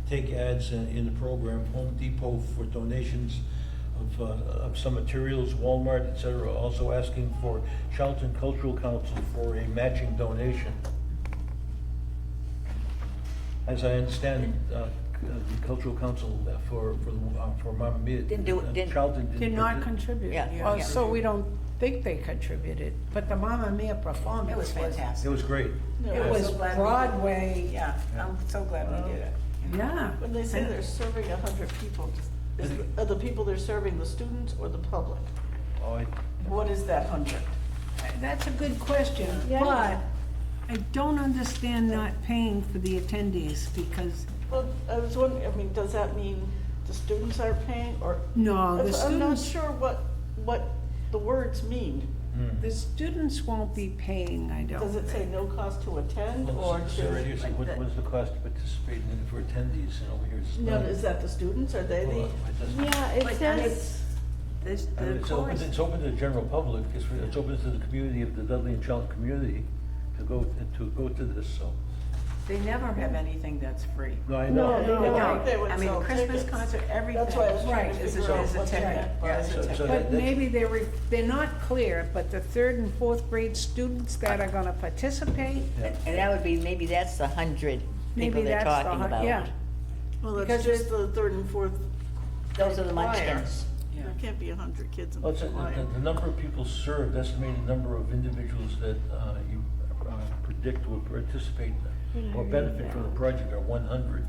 [SPEAKER 5] take ads in the program. Home Depot for donations of some materials, Walmart, et cetera, also asking for Charlton Cultural Council for a matching donation. As I understand, the Cultural Council for Mamma Mia. Charlton
[SPEAKER 2] Did not contribute.
[SPEAKER 3] Yeah,
[SPEAKER 2] Oh,
[SPEAKER 3] yeah.
[SPEAKER 2] so we don't think they contributed, but the Mamma Mia performance
[SPEAKER 4] it was fantastic.
[SPEAKER 5] It was great.
[SPEAKER 2] It
[SPEAKER 4] I'm
[SPEAKER 2] was
[SPEAKER 4] so glad we did it.
[SPEAKER 2] Broadway,
[SPEAKER 4] Yeah, I'm so glad we did it.
[SPEAKER 2] yeah.
[SPEAKER 6] When they say they're serving 100 people, are the people they're serving the students or the public?
[SPEAKER 5] Oh,
[SPEAKER 6] What is that 100?
[SPEAKER 2] That's a good question,
[SPEAKER 1] Yeah.
[SPEAKER 2] but I don't understand not paying for the attendees because,
[SPEAKER 6] Well, I was wondering, I mean, does that mean the students are paying or?
[SPEAKER 2] no, the
[SPEAKER 6] I'm not
[SPEAKER 2] students,
[SPEAKER 6] sure what the words mean.
[SPEAKER 2] the students won't be paying, I don't
[SPEAKER 6] Does it say
[SPEAKER 2] think.
[SPEAKER 6] no cost to attend or
[SPEAKER 5] Well, it's right here,
[SPEAKER 6] to?
[SPEAKER 5] so what is the cost to participate in it for attendees, and over here it's
[SPEAKER 6] No,
[SPEAKER 5] none.
[SPEAKER 6] is that the students? Are they
[SPEAKER 5] Well,
[SPEAKER 6] the?
[SPEAKER 5] it doesn't-
[SPEAKER 1] Yeah, it
[SPEAKER 4] But
[SPEAKER 1] says,
[SPEAKER 4] This,
[SPEAKER 5] I mean,
[SPEAKER 4] the chorus,
[SPEAKER 5] it's open to the general public, it's open to the community of the Dudley and Charlton community to go to this, so.
[SPEAKER 4] they never have anything that's free.
[SPEAKER 5] No, I
[SPEAKER 1] No,
[SPEAKER 5] know.
[SPEAKER 1] they don't.
[SPEAKER 6] I think they would
[SPEAKER 4] I mean,
[SPEAKER 6] sell
[SPEAKER 4] Christmas
[SPEAKER 6] tickets.
[SPEAKER 4] concert, everything.
[SPEAKER 6] That's why I was trying to
[SPEAKER 4] Right, is
[SPEAKER 6] figure out
[SPEAKER 4] a
[SPEAKER 6] what
[SPEAKER 4] ticket.
[SPEAKER 6] that
[SPEAKER 4] Yeah,
[SPEAKER 6] was.
[SPEAKER 4] it's a
[SPEAKER 5] So-
[SPEAKER 4] ticket.
[SPEAKER 5] so
[SPEAKER 2] But
[SPEAKER 5] that's-
[SPEAKER 2] maybe they're not clear, but the third and fourth grade students that are gonna participate,
[SPEAKER 5] Yeah.
[SPEAKER 3] And that would be, maybe that's the 100 people
[SPEAKER 2] maybe
[SPEAKER 3] they're
[SPEAKER 2] that's the,
[SPEAKER 3] talking about.
[SPEAKER 2] yeah.
[SPEAKER 6] Well,
[SPEAKER 2] Because
[SPEAKER 6] that's just the third and fourth
[SPEAKER 3] Those are the
[SPEAKER 6] choir,
[SPEAKER 3] munchkins.
[SPEAKER 4] Yeah.
[SPEAKER 6] There can't be 100 kids in
[SPEAKER 5] Well,
[SPEAKER 6] the
[SPEAKER 5] it's
[SPEAKER 6] choir.
[SPEAKER 5] the number of people served, estimated number of individuals that you predict will participate or benefit from the project are 100.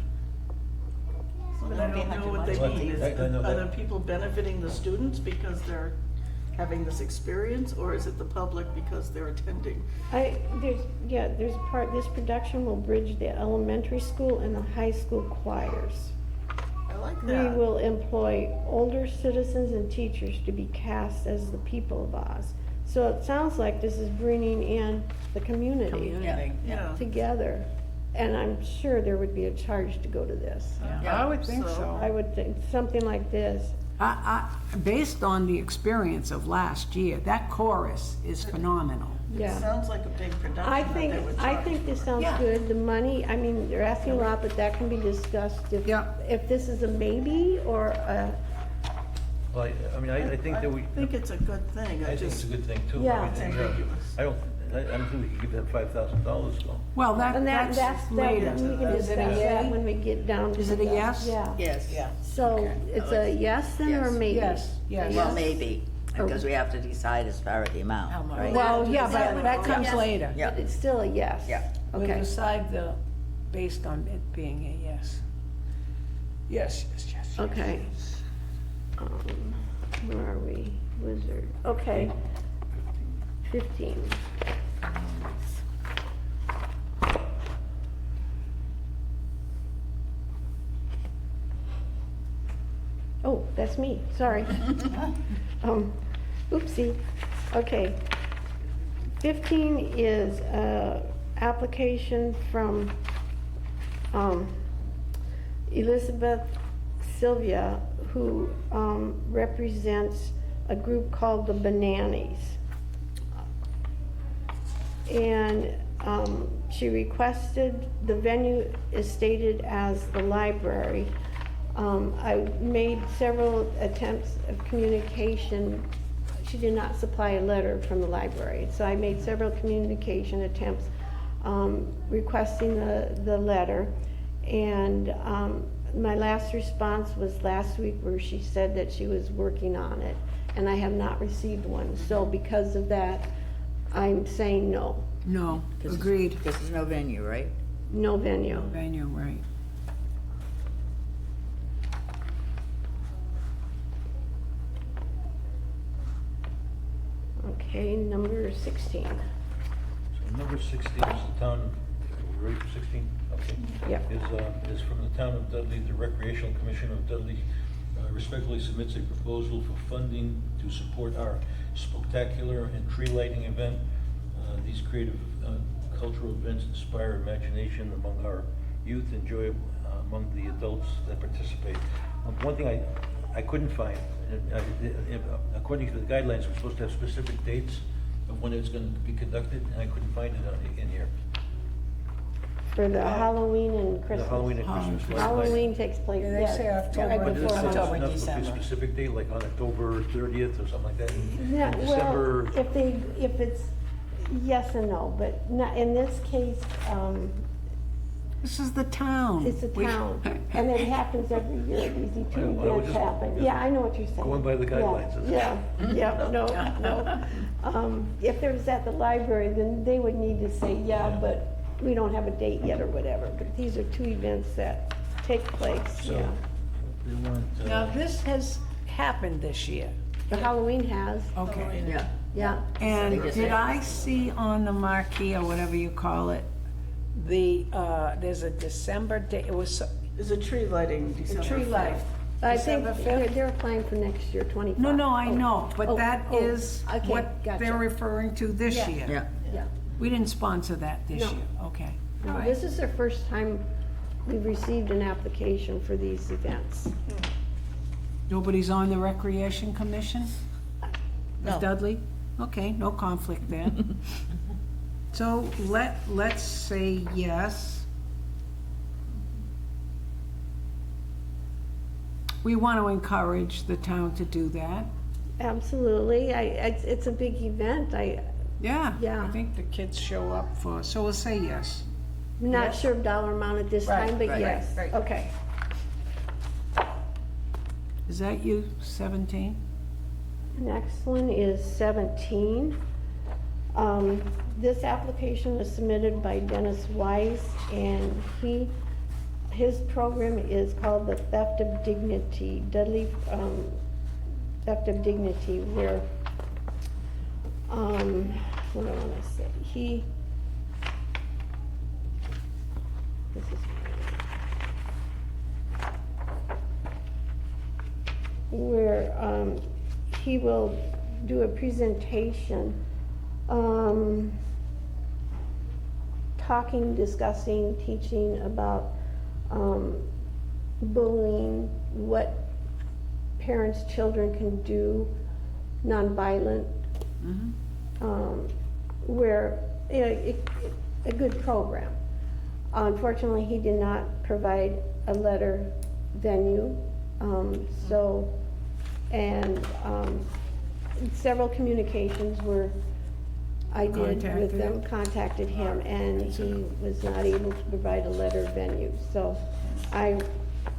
[SPEAKER 6] But
[SPEAKER 3] There
[SPEAKER 6] I
[SPEAKER 3] won't be
[SPEAKER 6] don't know
[SPEAKER 3] 100
[SPEAKER 6] what they
[SPEAKER 3] munchkins
[SPEAKER 6] mean.
[SPEAKER 5] either. I know
[SPEAKER 6] Are
[SPEAKER 5] that.
[SPEAKER 6] the people benefiting the students because they're having this experience, or is it the public because they're attending?
[SPEAKER 1] There's a part, this production will bridge the elementary school and the high school choirs.
[SPEAKER 6] I like
[SPEAKER 1] We
[SPEAKER 6] that.
[SPEAKER 1] will employ older citizens and teachers to be cast as the people of Oz. So it sounds like this is bringing in the community
[SPEAKER 4] Community.
[SPEAKER 6] Yeah.
[SPEAKER 1] together. And I'm sure there would be a charge to go to this.
[SPEAKER 2] I would think
[SPEAKER 6] So-
[SPEAKER 2] so.
[SPEAKER 1] I would think, something like this.
[SPEAKER 2] Based on the experience of last year, that chorus is phenomenal.
[SPEAKER 6] It
[SPEAKER 1] Yeah.
[SPEAKER 6] sounds like a big production
[SPEAKER 1] I
[SPEAKER 6] that
[SPEAKER 1] think,
[SPEAKER 6] they would
[SPEAKER 1] I
[SPEAKER 6] charge
[SPEAKER 1] think this
[SPEAKER 6] for.
[SPEAKER 1] sounds
[SPEAKER 2] Yeah.
[SPEAKER 1] good. The money, I mean, they're asking a lot, but that can be discussed if,
[SPEAKER 2] Yeah.
[SPEAKER 1] if this is a maybe or a,
[SPEAKER 5] Well, I think that we,
[SPEAKER 6] I think it's a good thing.
[SPEAKER 5] I think it's a good thing too.
[SPEAKER 1] Yeah.
[SPEAKER 5] I mean,
[SPEAKER 6] It's ambiguous.
[SPEAKER 5] I don't think we can give them $5,000 though.
[SPEAKER 1] and
[SPEAKER 2] Well,
[SPEAKER 1] that's,
[SPEAKER 2] that's
[SPEAKER 1] we
[SPEAKER 2] later.
[SPEAKER 1] can
[SPEAKER 2] Is
[SPEAKER 1] discuss
[SPEAKER 2] it a
[SPEAKER 1] that
[SPEAKER 2] yay?
[SPEAKER 1] when we get down to
[SPEAKER 2] Is it a
[SPEAKER 1] the-
[SPEAKER 2] yes?
[SPEAKER 1] Yeah.
[SPEAKER 3] Yes.
[SPEAKER 4] Yeah.
[SPEAKER 1] So
[SPEAKER 2] Okay.
[SPEAKER 1] it's a yes then or
[SPEAKER 3] Yes.
[SPEAKER 1] maybe?
[SPEAKER 2] Yes, yes.
[SPEAKER 3] Well, maybe, because we have to decide as far as the amount,
[SPEAKER 4] How much?
[SPEAKER 3] right?
[SPEAKER 1] Well, yeah,
[SPEAKER 2] But
[SPEAKER 1] but
[SPEAKER 2] that comes later.
[SPEAKER 3] Yeah.
[SPEAKER 1] But it's still a yes.
[SPEAKER 3] Yeah.
[SPEAKER 2] We'll
[SPEAKER 1] Okay.
[SPEAKER 2] decide based on it being a yes. Yes, yes, yes. yes.
[SPEAKER 1] Okay. Where are we? Wizard. Okay. 15. Oh, that's me, sorry. Oopsie. Okay. 15 is application from Elizabeth Sylvia, who represents a group called the Bananas. And she requested, the venue is stated as the library. I made several attempts of communication. She did not supply a letter from the library, so I made several communication attempts requesting the letter. And my last response was last week where she said that she was working on it, and I have not received one. So because of that, I'm saying no,
[SPEAKER 2] No, agreed.
[SPEAKER 3] This is no venue, right?
[SPEAKER 1] no venue.
[SPEAKER 2] Venue, right.
[SPEAKER 1] Okay, number 16.
[SPEAKER 5] So number 16 is the town, we ready for 16? Okay.
[SPEAKER 1] Yep.
[SPEAKER 5] Is from the town of Dudley, the Recreational Commission of Dudley respectfully submits a proposal for funding to support our spectacular and tree lighting event. These creative cultural events inspire imagination among our youth and joy among the adults that participate. One thing I couldn't find, according to the guidelines, we're supposed to have specific dates of when it's going to be conducted, and I couldn't find it in here.
[SPEAKER 1] For the Halloween and
[SPEAKER 5] The
[SPEAKER 1] Christmas.
[SPEAKER 5] Halloween and Christmas. lights.
[SPEAKER 1] Halloween takes place,
[SPEAKER 2] Yeah, they say October.
[SPEAKER 1] right
[SPEAKER 5] But
[SPEAKER 1] before
[SPEAKER 5] it's
[SPEAKER 4] October,
[SPEAKER 1] Halloween.
[SPEAKER 5] enough
[SPEAKER 4] December.
[SPEAKER 5] for a specific date, like on October 30th or something like that?
[SPEAKER 1] Yeah,
[SPEAKER 5] In
[SPEAKER 1] well,
[SPEAKER 5] December,
[SPEAKER 1] if it's yes and no, but not, in this case,
[SPEAKER 2] This is the town.
[SPEAKER 1] it's a
[SPEAKER 2] We-
[SPEAKER 1] town, and it happens every year, these two
[SPEAKER 5] I was
[SPEAKER 1] events
[SPEAKER 5] just-
[SPEAKER 1] happen. Yeah, I know what you're saying.
[SPEAKER 5] Going by the guidelines, isn't it?
[SPEAKER 1] Yeah, no, no. If it was at the library, then they would need to say, yeah, but we don't have a date yet or whatever, but these are two events that take place,
[SPEAKER 5] So,
[SPEAKER 1] yeah.
[SPEAKER 5] they want,
[SPEAKER 2] Now, this has happened this year.
[SPEAKER 1] The Halloween has,
[SPEAKER 2] Okay.
[SPEAKER 3] Yeah.
[SPEAKER 1] yeah.
[SPEAKER 2] And
[SPEAKER 3] They just
[SPEAKER 2] did
[SPEAKER 3] say-
[SPEAKER 2] I see on the marquee, or whatever you call it, there's a December date, it was
[SPEAKER 6] Is a tree lighting December
[SPEAKER 2] tree
[SPEAKER 6] 5th.
[SPEAKER 2] light.
[SPEAKER 1] I think
[SPEAKER 2] December
[SPEAKER 1] they're
[SPEAKER 2] 5th?
[SPEAKER 1] they're applying for next year, 25.
[SPEAKER 2] No, no, I
[SPEAKER 1] Oh,
[SPEAKER 2] know, but
[SPEAKER 1] oh,
[SPEAKER 2] that
[SPEAKER 1] oh,
[SPEAKER 2] is
[SPEAKER 1] okay,
[SPEAKER 2] what
[SPEAKER 1] gotcha.
[SPEAKER 2] they're referring to this
[SPEAKER 1] Yeah.
[SPEAKER 2] year.
[SPEAKER 3] Yeah.
[SPEAKER 1] Yeah.
[SPEAKER 2] We didn't sponsor that this
[SPEAKER 1] No.
[SPEAKER 2] year, okay. All
[SPEAKER 1] No,
[SPEAKER 2] right.
[SPEAKER 1] this is the first time we've received an application for these events.
[SPEAKER 2] Nobody's on the Recreation Commission?
[SPEAKER 3] No.
[SPEAKER 2] Dudley? Okay, no conflict there. So let's say yes. We want to encourage the town to do that.
[SPEAKER 1] Absolutely, it's a big event,
[SPEAKER 2] Yeah.
[SPEAKER 1] Yeah.
[SPEAKER 2] I think the kids show up for, so we'll say yes.
[SPEAKER 1] I'm not
[SPEAKER 2] Yes.
[SPEAKER 1] sure of dollar amount at this
[SPEAKER 2] Right,
[SPEAKER 1] time, but
[SPEAKER 3] right,
[SPEAKER 1] yes,
[SPEAKER 2] right.
[SPEAKER 1] okay.
[SPEAKER 2] Is that you, 17?
[SPEAKER 1] Next one is 17. This application was submitted by Dennis Weiss, and his program is called the Theft of Dignity, Dudley, Theft of Dignity, where, what do I wanna say? This is where, he will do a presentation, discussing, teaching about, bullying, what parents, children can do, nonviolent, where, a good program. Unfortunately, he did not provide a letter venue, and several communications were, I did with them, contacted him, and he was not able to provide a letter venue. So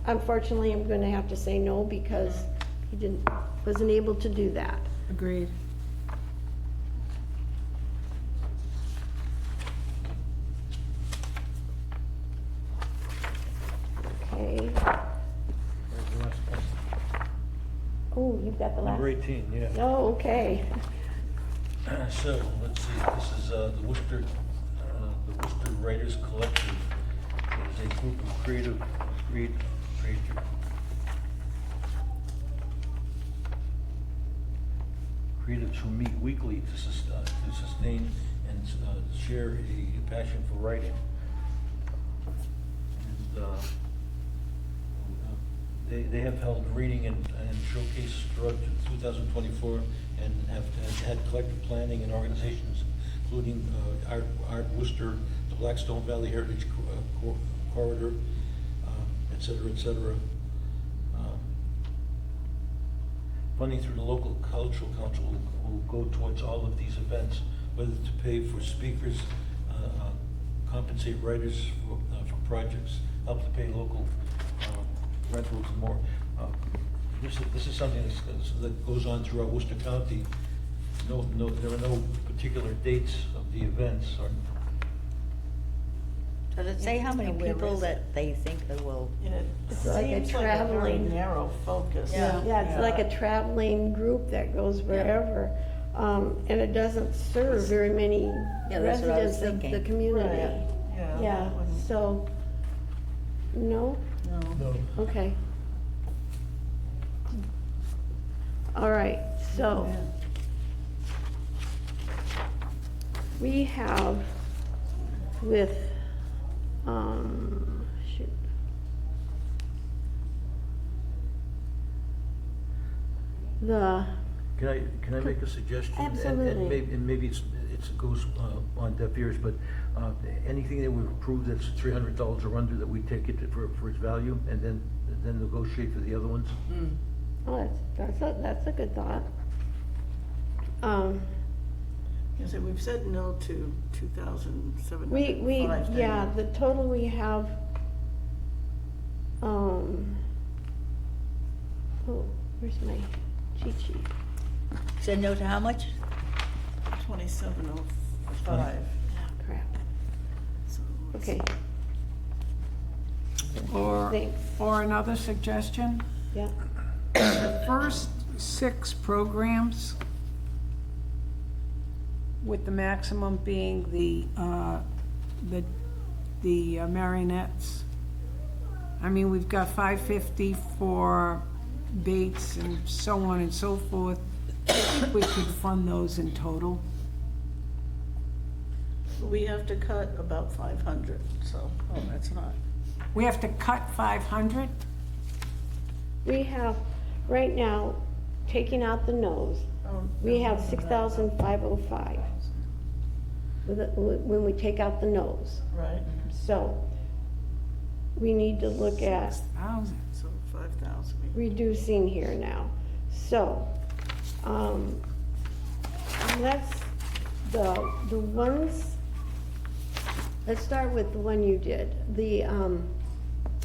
[SPEAKER 1] unfortunately, I'm gonna have to say no, because he wasn't able to do that.
[SPEAKER 2] Agreed.
[SPEAKER 1] Okay.
[SPEAKER 5] Where's the last one?
[SPEAKER 1] Oh, you've got the last.
[SPEAKER 5] Number 18, yeah.
[SPEAKER 1] Oh, okay.
[SPEAKER 5] So, let's see, this is the Worcester Writers Collective. It is a group of creative creatives who meet weekly to sustain and share a passion for writing. And, they have held reading and showcases throughout 2024, and have had collective planning and organizations, including Art Worcester, the Blackstone Valley Heritage Corridor, et cetera, et cetera. Funding through the local cultural council will go towards all of these events, whether to pay for speakers, compensate writers for projects, help to pay local rentals and more. This is something that goes on throughout Worcester County. There are no particular dates of the events.
[SPEAKER 3] Does it say how many
[SPEAKER 4] Where
[SPEAKER 3] people
[SPEAKER 4] is
[SPEAKER 3] that they think that will?
[SPEAKER 6] It
[SPEAKER 1] It's like a
[SPEAKER 6] seems like a very
[SPEAKER 1] traveling-
[SPEAKER 6] narrow focus.
[SPEAKER 3] Yeah.
[SPEAKER 1] Yeah, it's like a traveling group that goes wherever, and it doesn't serve very many
[SPEAKER 3] Yeah, that's what I was
[SPEAKER 1] residents of the
[SPEAKER 3] thinking.
[SPEAKER 1] community.
[SPEAKER 6] Right. Yeah.
[SPEAKER 1] Yeah,
[SPEAKER 6] that wouldn't-
[SPEAKER 1] so, no?
[SPEAKER 6] No.
[SPEAKER 1] Okay. All right, so we have with, shoot.
[SPEAKER 5] Can I make a suggestion?
[SPEAKER 1] Absolutely.
[SPEAKER 5] And maybe it goes on deaf ears, but anything that we've approved that's $300 or under, that we take it for its value, and then negotiate for the other ones?
[SPEAKER 1] Oh, that's a good thought.
[SPEAKER 6] So we've said no to 2,705.
[SPEAKER 1] Yeah, the total we have, oh, where's my cheat sheet?
[SPEAKER 3] Said no to how much?
[SPEAKER 6] 2,705.
[SPEAKER 1] Oh, crap.
[SPEAKER 6] So let's
[SPEAKER 1] Okay,
[SPEAKER 2] Or
[SPEAKER 1] thanks,
[SPEAKER 2] another suggestion,
[SPEAKER 1] yeah.
[SPEAKER 2] the first 6 programs, with the maximum being the marionettes. I mean, we've got $550 for Bates and so on and so forth. I think we could fund those in total.
[SPEAKER 6] We have to cut about 500, so, that's not.
[SPEAKER 2] We have to cut 500?
[SPEAKER 1] We have, right now, taking out the nose, we have 6,505 when we take out the nose.
[SPEAKER 6] Right,
[SPEAKER 1] So, we need to look at
[SPEAKER 2] 1,000.
[SPEAKER 6] so 5,000.
[SPEAKER 1] reducing here now. So, that's the ones, let's start with the one you did, the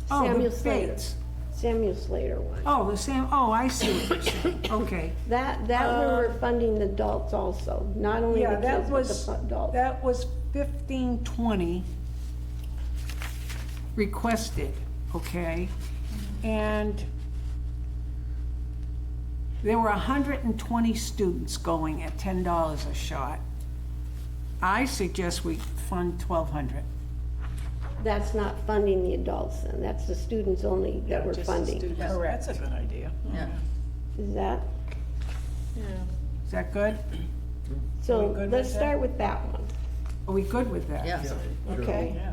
[SPEAKER 2] Oh,
[SPEAKER 1] Samuel
[SPEAKER 2] the
[SPEAKER 1] Slater.
[SPEAKER 2] Bates.
[SPEAKER 1] Samuel Slater one.
[SPEAKER 2] Oh, I see what you're saying, okay.
[SPEAKER 1] That one we're funding the adults also, not only the
[SPEAKER 2] Yeah, that
[SPEAKER 1] kids, but
[SPEAKER 2] was,
[SPEAKER 1] the adults.
[SPEAKER 2] that was 1520 requested, okay? And there were 120 students going at $10 a shot. I suggest we fund 1,200.
[SPEAKER 1] That's not funding the adults then, that's the students only that we're
[SPEAKER 4] Just the
[SPEAKER 1] funding.
[SPEAKER 4] students.
[SPEAKER 2] Correct.
[SPEAKER 4] That's a good idea.
[SPEAKER 3] Yeah.
[SPEAKER 1] Is that,
[SPEAKER 6] Yeah.
[SPEAKER 2] Is that good?
[SPEAKER 1] so
[SPEAKER 2] We good with
[SPEAKER 1] let's
[SPEAKER 2] that?
[SPEAKER 1] start with that one,
[SPEAKER 2] Are we good with that?
[SPEAKER 3] Yeah.
[SPEAKER 1] okay?
[SPEAKER 4] Yeah.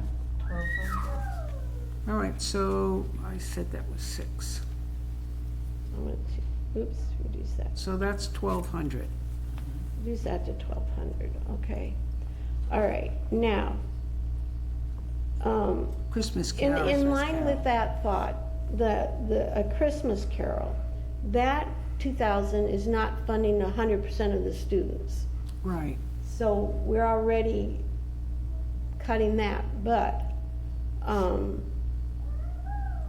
[SPEAKER 2] All right, so I said that was 6.
[SPEAKER 1] I'm gonna oops, reduce that,
[SPEAKER 2] So that's 1,200.
[SPEAKER 1] reduce that to 1,200, okay. All right, now,
[SPEAKER 2] Christmas
[SPEAKER 1] in
[SPEAKER 2] carols.
[SPEAKER 1] line with that thought, A Christmas Carol, that 2,000 is not funding 100% of the students.
[SPEAKER 2] Right.
[SPEAKER 1] So we're already cutting that, but,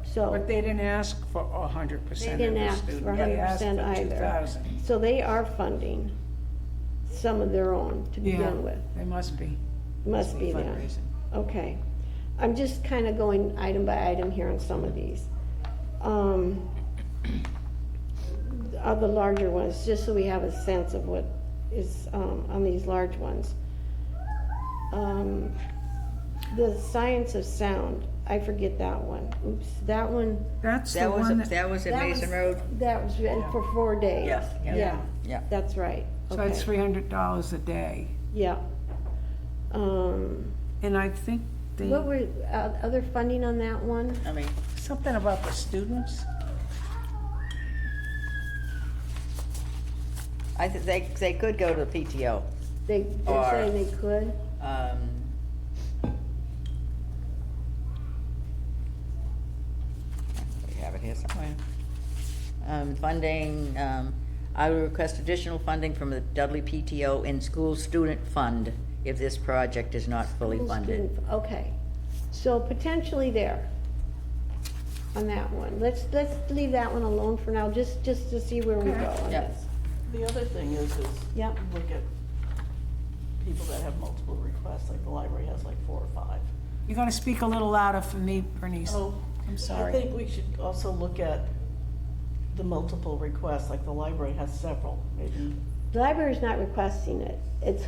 [SPEAKER 1] so,
[SPEAKER 2] But they didn't ask for 100% of the
[SPEAKER 1] They didn't ask for
[SPEAKER 2] students. They asked
[SPEAKER 1] 100%
[SPEAKER 2] for
[SPEAKER 1] either.
[SPEAKER 2] 2,000.
[SPEAKER 1] so they are funding some of their own to
[SPEAKER 2] Yeah,
[SPEAKER 1] begin with.
[SPEAKER 2] they must be.
[SPEAKER 1] Must be then.
[SPEAKER 4] Fundraising.
[SPEAKER 1] Okay. I'm just kind of going item by item here on some of these. Of the larger ones, just so we have a sense of what is on these large ones. The science of sound, I forget that one. Oops, that one,
[SPEAKER 2] That's the
[SPEAKER 3] That was,
[SPEAKER 2] one,
[SPEAKER 3] that was at
[SPEAKER 1] that
[SPEAKER 3] Mason
[SPEAKER 1] was-
[SPEAKER 3] Road?
[SPEAKER 1] that was for 4 days.
[SPEAKER 3] Yeah, yeah.
[SPEAKER 1] Yeah,
[SPEAKER 3] Yeah.
[SPEAKER 1] that's right.
[SPEAKER 2] so it's
[SPEAKER 1] Okay.
[SPEAKER 2] $300 a day.
[SPEAKER 1] Yeah.
[SPEAKER 2] And I think
[SPEAKER 1] What were, other funding on that one?
[SPEAKER 3] I mean,
[SPEAKER 2] something about the students.
[SPEAKER 3] I think they could go to the PTO.
[SPEAKER 1] They're
[SPEAKER 3] Or-
[SPEAKER 1] saying they could?
[SPEAKER 3] We have it here somewhere. Funding, I would request additional funding from the Dudley PTO in school student fund if this project is not fully
[SPEAKER 1] School
[SPEAKER 3] funded.
[SPEAKER 1] student- Okay, so potentially there on that one. Let's leave that one alone for now, just to see where we go on
[SPEAKER 3] Yeah.
[SPEAKER 1] this.
[SPEAKER 6] The other thing is
[SPEAKER 1] Yep.
[SPEAKER 6] you look at people that have multiple requests, like the library has like 4 or 5.
[SPEAKER 2] You're gonna speak a little louder for me, Bernice.
[SPEAKER 6] Oh,
[SPEAKER 2] I'm
[SPEAKER 6] I
[SPEAKER 2] sorry.
[SPEAKER 6] think we should also look at the multiple requests, like the library has several, maybe.
[SPEAKER 1] The library's not requesting it,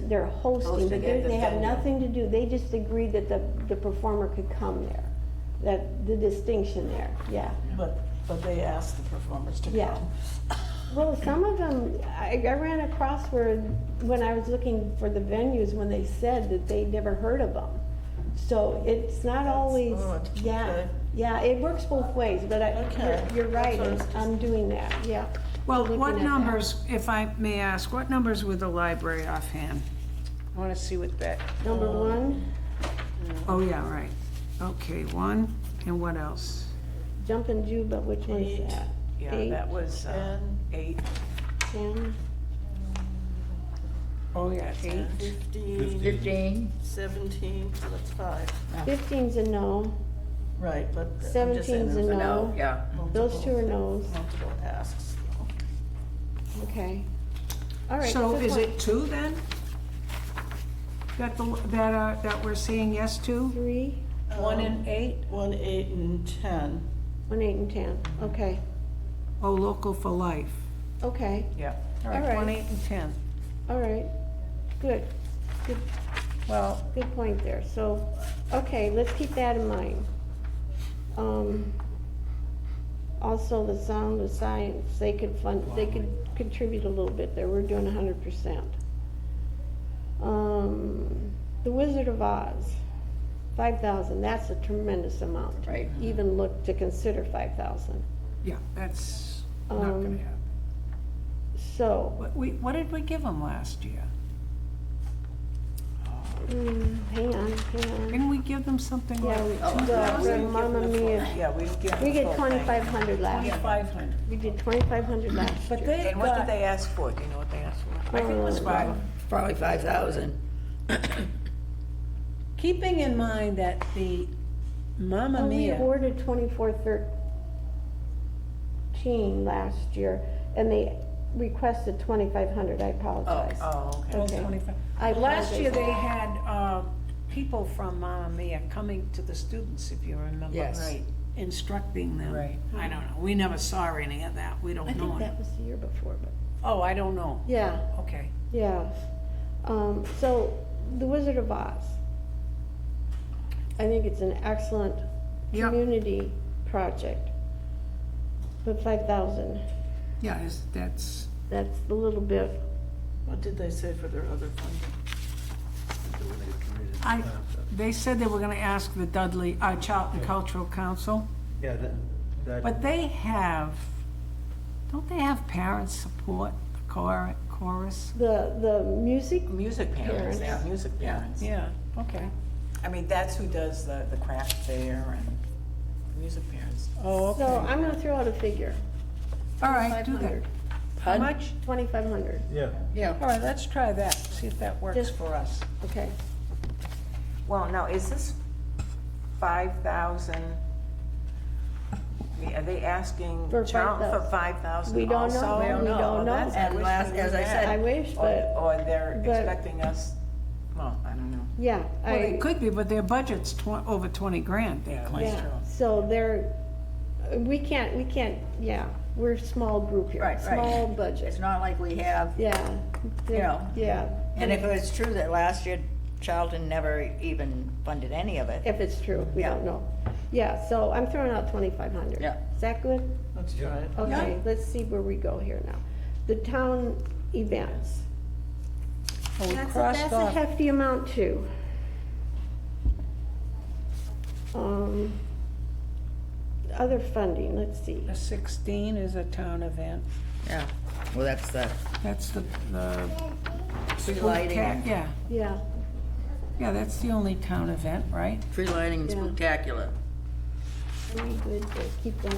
[SPEAKER 1] they're hosting,
[SPEAKER 6] Hosting
[SPEAKER 1] but
[SPEAKER 6] it, the
[SPEAKER 1] they have
[SPEAKER 6] venue.
[SPEAKER 1] nothing to do, they just agreed that the performer could come there. That, the distinction there, yeah.
[SPEAKER 6] But they asked the performers to
[SPEAKER 1] Yeah.
[SPEAKER 6] come.
[SPEAKER 1] Well, some of them, I ran across where, when I was looking for the venues, when they said that they'd never heard of them. So it's not always, yeah,
[SPEAKER 6] okay.
[SPEAKER 1] yeah, it works both ways, but
[SPEAKER 6] Okay.
[SPEAKER 1] you're right,
[SPEAKER 6] That's what I was
[SPEAKER 1] I'm doing that, yeah.
[SPEAKER 2] Well,
[SPEAKER 1] Looking
[SPEAKER 2] what
[SPEAKER 1] at that.
[SPEAKER 2] numbers, if I may ask, what numbers were the library offhand? I wanna see what that,
[SPEAKER 1] Number one,
[SPEAKER 2] oh, yeah, right. Okay, 1, and what else?
[SPEAKER 1] Jumpin' Jew, but which one is
[SPEAKER 6] 8.
[SPEAKER 1] that?
[SPEAKER 4] Yeah,
[SPEAKER 1] 8,
[SPEAKER 4] that was 8.
[SPEAKER 1] 10,
[SPEAKER 2] Oh, yeah, 8.
[SPEAKER 6] 15,
[SPEAKER 3] 15?
[SPEAKER 6] 17, so that's 5.
[SPEAKER 1] 15's a no,
[SPEAKER 6] Right, but I'm just
[SPEAKER 1] 17's
[SPEAKER 6] saying
[SPEAKER 1] a
[SPEAKER 6] there's
[SPEAKER 1] no.
[SPEAKER 3] Yeah.
[SPEAKER 1] Those two are no's,
[SPEAKER 6] multiple asks.
[SPEAKER 1] okay. All right.
[SPEAKER 2] So
[SPEAKER 1] that's a
[SPEAKER 2] is
[SPEAKER 1] point.
[SPEAKER 2] it 2 then? That we're saying yes to?
[SPEAKER 1] 3,
[SPEAKER 2] 1 and 8?
[SPEAKER 6] 1, 8, and 10.
[SPEAKER 1] 1, 8, and 10, okay,
[SPEAKER 2] Oh, local for life.
[SPEAKER 1] okay,
[SPEAKER 2] Yeah. All
[SPEAKER 1] All
[SPEAKER 2] right,
[SPEAKER 1] right.
[SPEAKER 2] 1, 8, and 10.
[SPEAKER 1] all right, good, good,
[SPEAKER 2] Well,
[SPEAKER 1] good point there, so, okay, let's keep that in mind. Also, the Sound of Science, they could contribute a little bit there, we're doing 100%. The Wizard of Oz, 5,000, that's a tremendous amount.
[SPEAKER 3] Right.
[SPEAKER 1] Even look to consider 5,000.
[SPEAKER 2] yeah, that's not gonna happen.
[SPEAKER 1] So,
[SPEAKER 2] What did we give them last year?
[SPEAKER 1] hang on.
[SPEAKER 2] Didn't we give them something
[SPEAKER 1] Yeah,
[SPEAKER 2] like
[SPEAKER 1] the Mamma Mia,
[SPEAKER 4] Yeah, we give
[SPEAKER 1] we
[SPEAKER 4] the
[SPEAKER 1] get
[SPEAKER 4] full thing.
[SPEAKER 1] 2,500 last year.
[SPEAKER 2] 2,500.
[SPEAKER 1] We did 2,500 last year.
[SPEAKER 2] But they
[SPEAKER 4] And what did
[SPEAKER 2] got,
[SPEAKER 4] they ask for? Do you know what they asked for?
[SPEAKER 2] I think it was 5.
[SPEAKER 3] Probably 5,000.
[SPEAKER 2] Keeping in mind that the Mamma
[SPEAKER 1] Oh, we
[SPEAKER 2] Mia,
[SPEAKER 1] awarded 24,000. 15 last year, and they requested 2,500, I apologize.
[SPEAKER 4] Oh, okay.
[SPEAKER 1] Okay.
[SPEAKER 2] 25.
[SPEAKER 1] I
[SPEAKER 2] Last year,
[SPEAKER 1] apologize.
[SPEAKER 2] they had people from Mamma Mia coming to the students, if you remember.
[SPEAKER 3] Yes.
[SPEAKER 4] Right.
[SPEAKER 2] Instructing them.
[SPEAKER 3] Right.
[SPEAKER 2] I don't know, we never saw any of that, we don't
[SPEAKER 1] I
[SPEAKER 2] know.
[SPEAKER 1] think that was the year before, but,
[SPEAKER 2] Oh, I don't know.
[SPEAKER 1] yeah,
[SPEAKER 2] Okay.
[SPEAKER 1] yeah. So, The Wizard of Oz. I think it's an excellent
[SPEAKER 2] Yep.
[SPEAKER 1] community project. But 5,000,
[SPEAKER 2] Yeah, that's,
[SPEAKER 1] that's a little bit,
[SPEAKER 6] What did they say for their other funding?
[SPEAKER 2] they said they were gonna ask the Dudley, Charlton Cultural Council,
[SPEAKER 5] Yeah, that.
[SPEAKER 2] but they have, don't they have parent support, the chorus?
[SPEAKER 1] the music,
[SPEAKER 4] Music parents,
[SPEAKER 1] Parents.
[SPEAKER 4] yeah, music parents.
[SPEAKER 2] Yeah, okay.
[SPEAKER 4] I mean, that's who does the craft fair and music parents.
[SPEAKER 2] Oh, okay.
[SPEAKER 1] so I'm gonna throw out a figure.
[SPEAKER 2] All right, do that.
[SPEAKER 1] 2,500.
[SPEAKER 2] How much?
[SPEAKER 1] 2,500,
[SPEAKER 5] Yeah,
[SPEAKER 3] Yeah.
[SPEAKER 2] All right, let's try that, see if that works
[SPEAKER 1] Just-
[SPEAKER 2] for us.
[SPEAKER 1] okay.
[SPEAKER 4] Well, now, is this 5,000? Are they asking
[SPEAKER 1] For
[SPEAKER 4] Charlton for
[SPEAKER 1] 5,000.
[SPEAKER 4] 5,000
[SPEAKER 1] We don't know.
[SPEAKER 4] also?
[SPEAKER 1] We don't know.
[SPEAKER 4] That's- I
[SPEAKER 3] And
[SPEAKER 4] wish
[SPEAKER 3] last-
[SPEAKER 4] we
[SPEAKER 3] as I
[SPEAKER 4] knew
[SPEAKER 3] said-
[SPEAKER 4] that.
[SPEAKER 1] I wish, but,
[SPEAKER 4] Or they're
[SPEAKER 1] but-
[SPEAKER 4] expecting us, well, I don't know.
[SPEAKER 1] yeah,
[SPEAKER 2] Well, it
[SPEAKER 1] I,
[SPEAKER 2] could be, but their budget's over 20 grand, they
[SPEAKER 4] Yeah.
[SPEAKER 2] claim.
[SPEAKER 1] yeah,
[SPEAKER 4] true.
[SPEAKER 1] so they're, we can't, yeah, we're a small group here,
[SPEAKER 3] Right, right.
[SPEAKER 1] small
[SPEAKER 3] It's
[SPEAKER 1] budget,
[SPEAKER 3] not like we have,
[SPEAKER 1] yeah.
[SPEAKER 3] You know.
[SPEAKER 1] Yeah,
[SPEAKER 3] and if it's true that last year Charlton never even funded any of it.
[SPEAKER 1] if it's true, we
[SPEAKER 3] Yeah.
[SPEAKER 1] don't know. Yeah, so I'm throwing out 2,500.
[SPEAKER 3] Yeah.
[SPEAKER 1] Is that good?
[SPEAKER 6] Let's try it.
[SPEAKER 1] Okay, let's see where we go here now. The town events.
[SPEAKER 2] Oh, we
[SPEAKER 1] That's
[SPEAKER 2] crossed
[SPEAKER 1] a
[SPEAKER 2] off,
[SPEAKER 1] hefty amount too. Other funding, let's see.
[SPEAKER 2] the 16 is a town event.
[SPEAKER 3] Yeah, well, that's the
[SPEAKER 2] That's the
[SPEAKER 3] tree lighting, and-
[SPEAKER 2] Yeah,
[SPEAKER 1] Yeah,
[SPEAKER 2] yeah, that's the only town event, right?
[SPEAKER 3] tree lighting and
[SPEAKER 1] Yeah.
[SPEAKER 3] spectacular.
[SPEAKER 1] very good to keep going.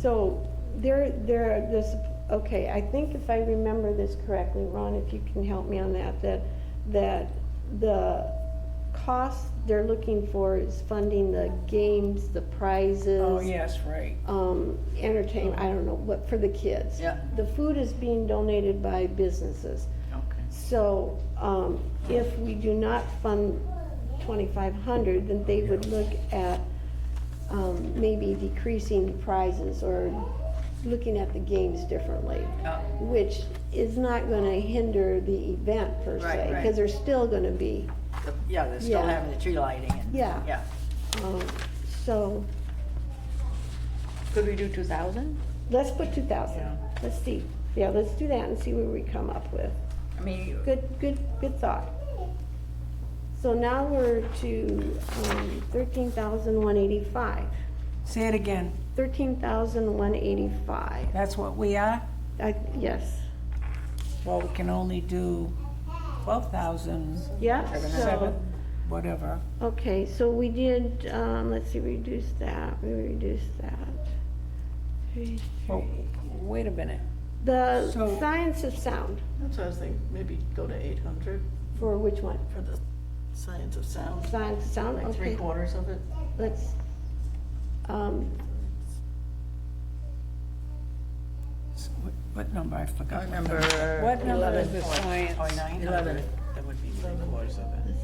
[SPEAKER 1] So this, okay, I think if I remember this correctly, Ron, if you can help me on that the cost they're looking for is funding the games, the prizes.
[SPEAKER 2] Oh, yes, right.
[SPEAKER 1] Entertainment, I don't know, what, for the kids.
[SPEAKER 3] Yeah.
[SPEAKER 1] The food is being donated by businesses.
[SPEAKER 4] Okay.
[SPEAKER 1] So, if we do not fund 2,500, then they would look at, maybe decreasing the prizes or looking at the games differently,
[SPEAKER 3] Yeah.
[SPEAKER 1] which is not gonna hinder the event per
[SPEAKER 3] Right,
[SPEAKER 1] se,
[SPEAKER 3] right.
[SPEAKER 1] because there's still gonna be,
[SPEAKER 3] Yeah, they're still
[SPEAKER 1] Yeah.
[SPEAKER 3] having the tree lighting and.
[SPEAKER 1] Yeah.
[SPEAKER 3] Yeah.
[SPEAKER 1] so,
[SPEAKER 3] Could we do 2,000?
[SPEAKER 1] let's put 2,000.
[SPEAKER 4] Yeah.
[SPEAKER 1] Let's see, yeah, let's do that and see what we come up with.
[SPEAKER 3] I mean,
[SPEAKER 1] Good thought. So now we're to 13,185.
[SPEAKER 2] Say it again,
[SPEAKER 1] 13,185.
[SPEAKER 2] that's what we are?
[SPEAKER 1] Yes.
[SPEAKER 2] Well, we can only do 12,000,
[SPEAKER 1] Yeah, so,
[SPEAKER 2] seven, whatever.
[SPEAKER 1] okay, so we did, let's see, reduce that, we reduced that.
[SPEAKER 2] Oh, wait a minute.
[SPEAKER 1] The
[SPEAKER 2] So-
[SPEAKER 1] science of sound,
[SPEAKER 6] That's what I was thinking, maybe go to 800
[SPEAKER 1] for which one?
[SPEAKER 6] for the science of sound.
[SPEAKER 1] Science of sound,
[SPEAKER 6] Like
[SPEAKER 1] okay.
[SPEAKER 6] 3/4 of it.
[SPEAKER 1] Let's,
[SPEAKER 2] What number, I forgot.
[SPEAKER 3] I remember.
[SPEAKER 2] What number is
[SPEAKER 3] 11.
[SPEAKER 2] the science?
[SPEAKER 4] Or 900,
[SPEAKER 3] 11.
[SPEAKER 4] that would be 3/4 of it.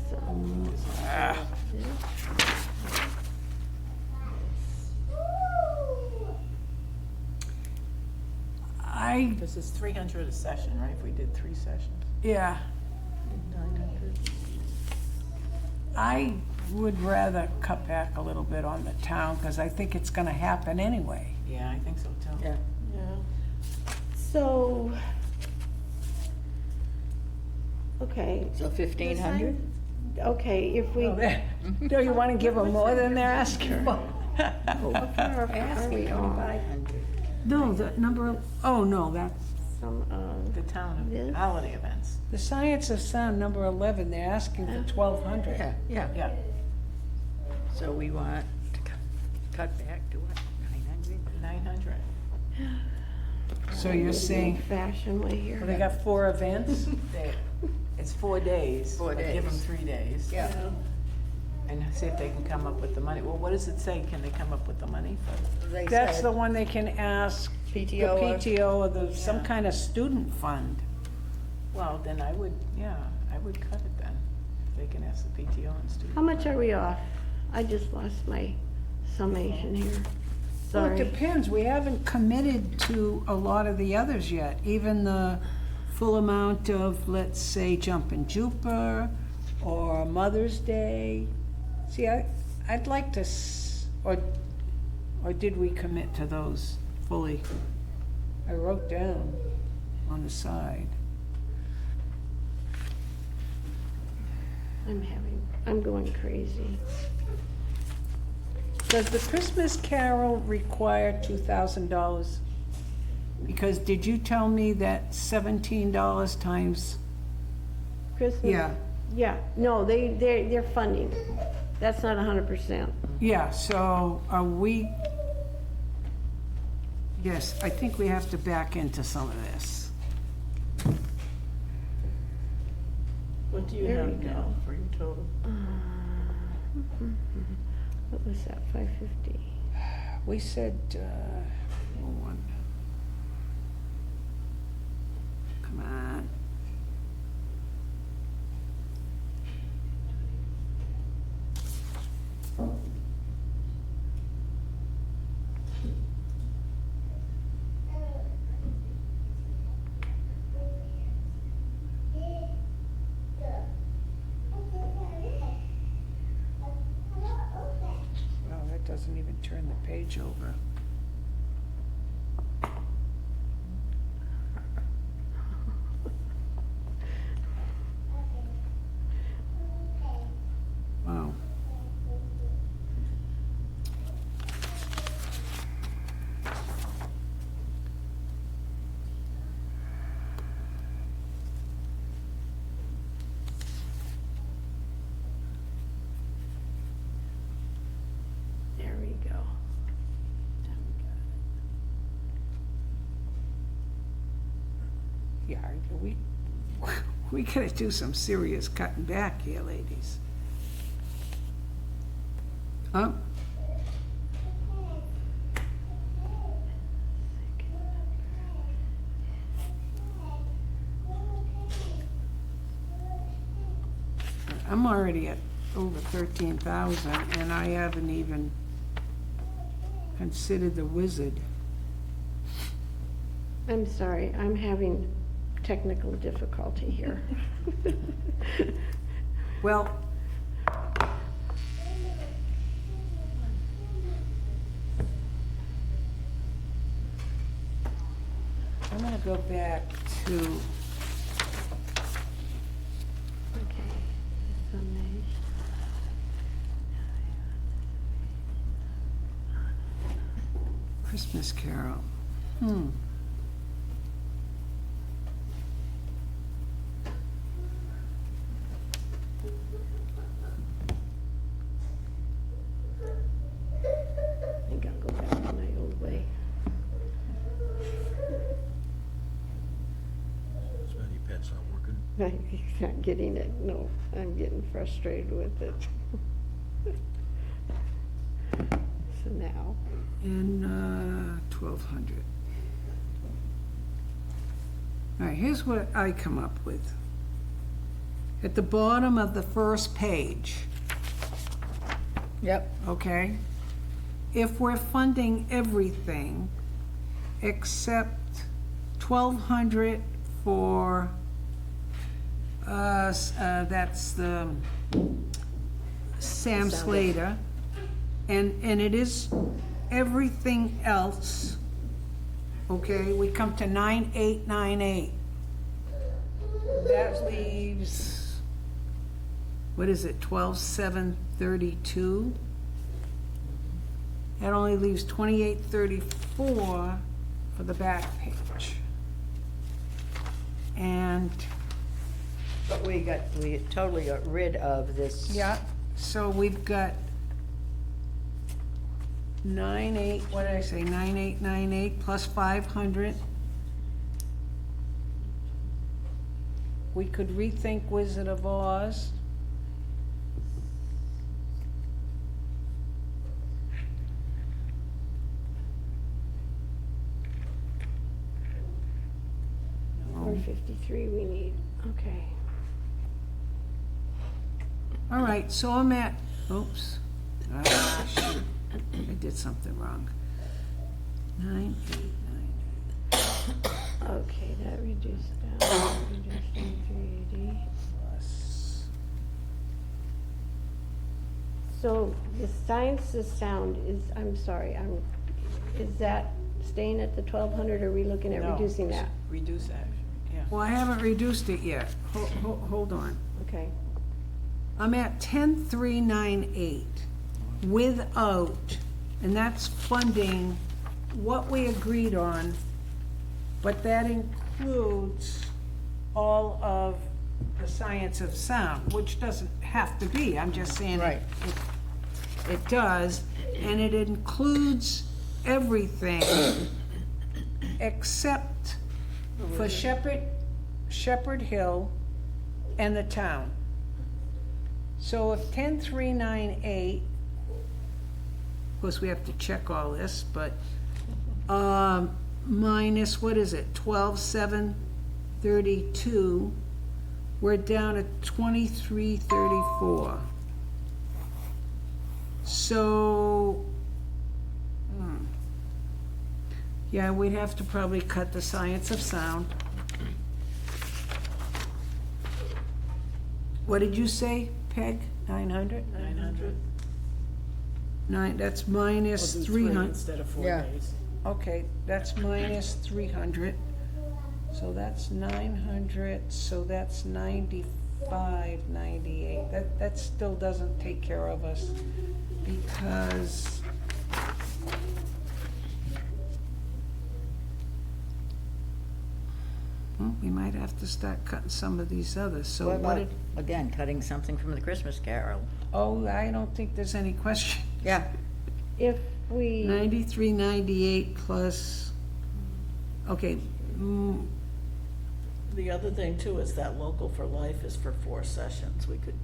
[SPEAKER 2] I,
[SPEAKER 4] This is 300 a session, right, if we did 3 sessions?
[SPEAKER 2] yeah,
[SPEAKER 6] 900.
[SPEAKER 2] I would rather cut back a little bit on the town, because I think it's gonna happen anyway.
[SPEAKER 4] Yeah, I think so too.
[SPEAKER 3] Yeah.
[SPEAKER 6] Yeah.
[SPEAKER 1] so, okay.
[SPEAKER 3] So 1,500?
[SPEAKER 1] Okay, if we,
[SPEAKER 2] Do you wanna give them more than they're asking for?
[SPEAKER 1] how far are we on?
[SPEAKER 3] 500.
[SPEAKER 2] No, the number, oh, no, that's,
[SPEAKER 1] Some,
[SPEAKER 4] The town
[SPEAKER 1] This?
[SPEAKER 4] of holiday events.
[SPEAKER 2] the science of sound, number 11, they're asking for 1,200.
[SPEAKER 3] Yeah, yeah.
[SPEAKER 4] Yeah.
[SPEAKER 3] So we want to cut back to what, 900?
[SPEAKER 4] 900.
[SPEAKER 2] So you're saying,
[SPEAKER 1] fashion way here.
[SPEAKER 2] well, they got 4 events?
[SPEAKER 4] It's 4 days.
[SPEAKER 3] 4
[SPEAKER 4] but Give them
[SPEAKER 3] days.
[SPEAKER 4] 3 days.
[SPEAKER 3] Yeah.
[SPEAKER 4] and see if they can come up with the money. Well, what does it say? Can they come up with the money for?
[SPEAKER 3] They
[SPEAKER 2] That's
[SPEAKER 3] said
[SPEAKER 2] the one they can ask the
[SPEAKER 3] PTO or-
[SPEAKER 2] PTO or the, some
[SPEAKER 4] Yeah.
[SPEAKER 2] kind of student fund.
[SPEAKER 4] Well, then I would cut it then. They can ask the PTO and student.
[SPEAKER 1] How much are we off? I just lost my summation here.
[SPEAKER 2] Well, it
[SPEAKER 1] Sorry.
[SPEAKER 2] depends, we haven't committed to a lot of the others yet, even the full amount of, let's say, Jumpin' Jupiter, or Mother's Day. See, I'd like to, or did we commit to those fully? I wrote down on the side.
[SPEAKER 1] I'm going crazy.
[SPEAKER 2] Does the Christmas Carol require $2,000? Because did you tell me that $17 times,
[SPEAKER 1] Christmas?
[SPEAKER 2] yeah,
[SPEAKER 1] Yeah, no, they're funding. That's not 100%.
[SPEAKER 2] yeah, so are we, yes, I think we have to back into some of this.
[SPEAKER 6] What do you
[SPEAKER 1] There
[SPEAKER 6] have
[SPEAKER 1] we
[SPEAKER 6] now
[SPEAKER 1] go.
[SPEAKER 6] for your total?
[SPEAKER 1] What was that, 550?
[SPEAKER 2] We said, hold on. Come on. Well, that doesn't even turn the page over. Wow.
[SPEAKER 1] There we go.
[SPEAKER 2] Yeah, we gotta do some serious cutting back here, ladies. Huh? I'm already at over 13,000 and I haven't even considered the wizard.
[SPEAKER 1] I'm sorry, I'm having technical difficulty here.
[SPEAKER 2] Well, I'm gonna go back to,
[SPEAKER 1] Okay. Summation.
[SPEAKER 2] Christmas Carol.
[SPEAKER 1] I think I'll go back to my old way.
[SPEAKER 5] Smelly pet's not working.
[SPEAKER 1] I'm not getting it, no, I'm getting frustrated with it. So now,
[SPEAKER 2] And 1,200. All right, here's what I come up with. At the bottom of the first page,
[SPEAKER 3] Yep.
[SPEAKER 2] okay? If we're funding everything except 1,200 for us, that's the Sam Slater. And it is everything else, okay, we come to 9,898. That leaves, what is it, 12,732? That only leaves 2,834 for the back page. And,
[SPEAKER 3] But we totally got rid of this.
[SPEAKER 2] yeah, so we've got 9,898 plus 500. We could rethink Wizard of Oz.
[SPEAKER 1] 23 we need, okay.
[SPEAKER 2] All right, so I'm at, oops, ah, shoot, I did something wrong. 9,898
[SPEAKER 1] Okay, that reduced down, reduced down 380.
[SPEAKER 2] plus,
[SPEAKER 1] So the science of sound is, I'm sorry, is that staying at the 1,200, or are we looking at
[SPEAKER 4] No,
[SPEAKER 1] reducing that?
[SPEAKER 4] Reduce that, yeah.
[SPEAKER 2] well, I haven't reduced it yet. Hold on.
[SPEAKER 1] Okay,
[SPEAKER 2] I'm at 10,398 without, and that's funding what we agreed on, but that includes all of the science of sound, which doesn't have to be, I'm just saying
[SPEAKER 3] Right.
[SPEAKER 2] it does, and it includes everything except for Shepherd Hill and the town. So if 10,398, of course, we have to check all this, but, minus, what is it, 12,732, we're down at 2334. So, yeah, we'd have to probably cut the science of sound. What did you say, Peg? 900?
[SPEAKER 4] 900?
[SPEAKER 2] That's minus
[SPEAKER 4] We'll do
[SPEAKER 2] 300.
[SPEAKER 4] instead of 4
[SPEAKER 3] Yeah.
[SPEAKER 4] days.
[SPEAKER 2] Okay, that's minus 300. So that's 900, so that's 95.98. That still doesn't take care of us because well, we might have to start cutting some of these others. So
[SPEAKER 3] What
[SPEAKER 2] what
[SPEAKER 3] about,
[SPEAKER 2] did,
[SPEAKER 3] again, cutting something from the Christmas Carol?
[SPEAKER 2] oh, I don't think there's any question.
[SPEAKER 3] Yeah,
[SPEAKER 1] if we,
[SPEAKER 2] 93.98 plus, okay,
[SPEAKER 6] The other thing too is that Local for Life is for 4 sessions. We could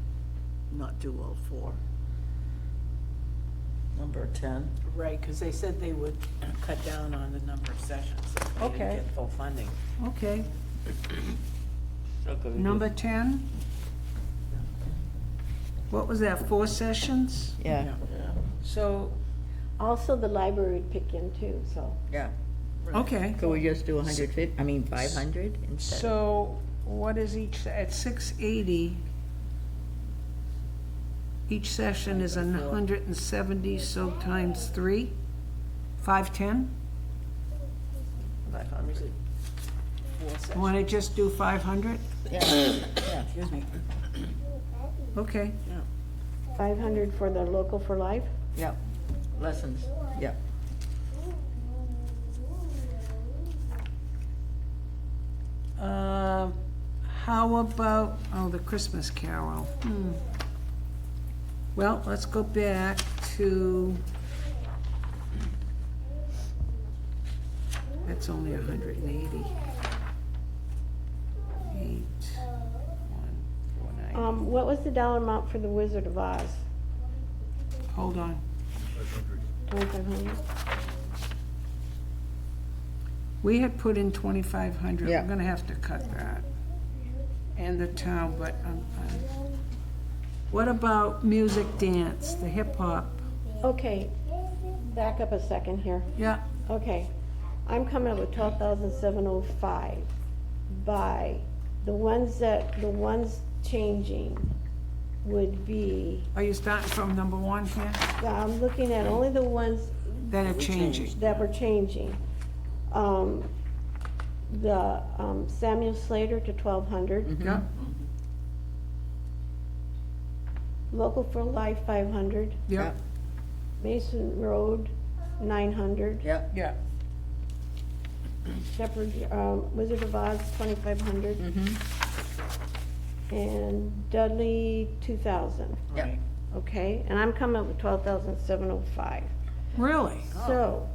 [SPEAKER 6] not do all 4. Number 10.
[SPEAKER 4] Right, because they said they would cut down on the number of sessions if they
[SPEAKER 2] Okay.
[SPEAKER 4] didn't get full funding.
[SPEAKER 2] okay.
[SPEAKER 3] so could we do-
[SPEAKER 2] Number 10? What was that, 4 sessions?
[SPEAKER 3] Yeah,
[SPEAKER 6] Yeah.
[SPEAKER 2] So,
[SPEAKER 1] also the library would pick in too, so.
[SPEAKER 3] yeah.
[SPEAKER 2] okay,
[SPEAKER 3] Could we just do 150, 500 instead? of-
[SPEAKER 2] so what is each, at 680, each session is 170, so times 3, 510?
[SPEAKER 4] Or is it 4 sessions?
[SPEAKER 2] Want to just do 500?
[SPEAKER 3] Yeah, yeah.
[SPEAKER 4] Excuse me.
[SPEAKER 2] Okay,
[SPEAKER 1] 500 for the Local for Life?
[SPEAKER 3] Yep, lessons, yep.
[SPEAKER 2] how about, oh, the Christmas Carol, Well, let's go back to, that's only 180. 8,149.
[SPEAKER 1] What was the dollar amount for the Wizard of Oz?
[SPEAKER 2] Hold on.
[SPEAKER 1] 2,500?
[SPEAKER 2] We had put in 2,500.
[SPEAKER 3] Yeah.
[SPEAKER 2] We're gonna have to cut that. And the town, but, what about music dance, the hip hop?
[SPEAKER 1] Okay, back up a second here.
[SPEAKER 2] Yeah,
[SPEAKER 1] Okay, I'm coming up with 12,705 by, the ones changing would be,
[SPEAKER 2] are you starting from number 1 here?
[SPEAKER 1] I'm looking at only the ones
[SPEAKER 2] Then it changes.
[SPEAKER 1] that were changing. The Samuel Slater to 1,200,
[SPEAKER 2] Yeah,
[SPEAKER 1] Local for Life 500,
[SPEAKER 2] yeah,
[SPEAKER 1] Mason Road 900,
[SPEAKER 3] Yep,
[SPEAKER 2] yeah.
[SPEAKER 1] Shepherd, Wizard of Oz 2,500, and Dudley 2,000.
[SPEAKER 3] yep.
[SPEAKER 4] Right.
[SPEAKER 1] Okay, and I'm coming up with 12,705.
[SPEAKER 2] Really?
[SPEAKER 1] So,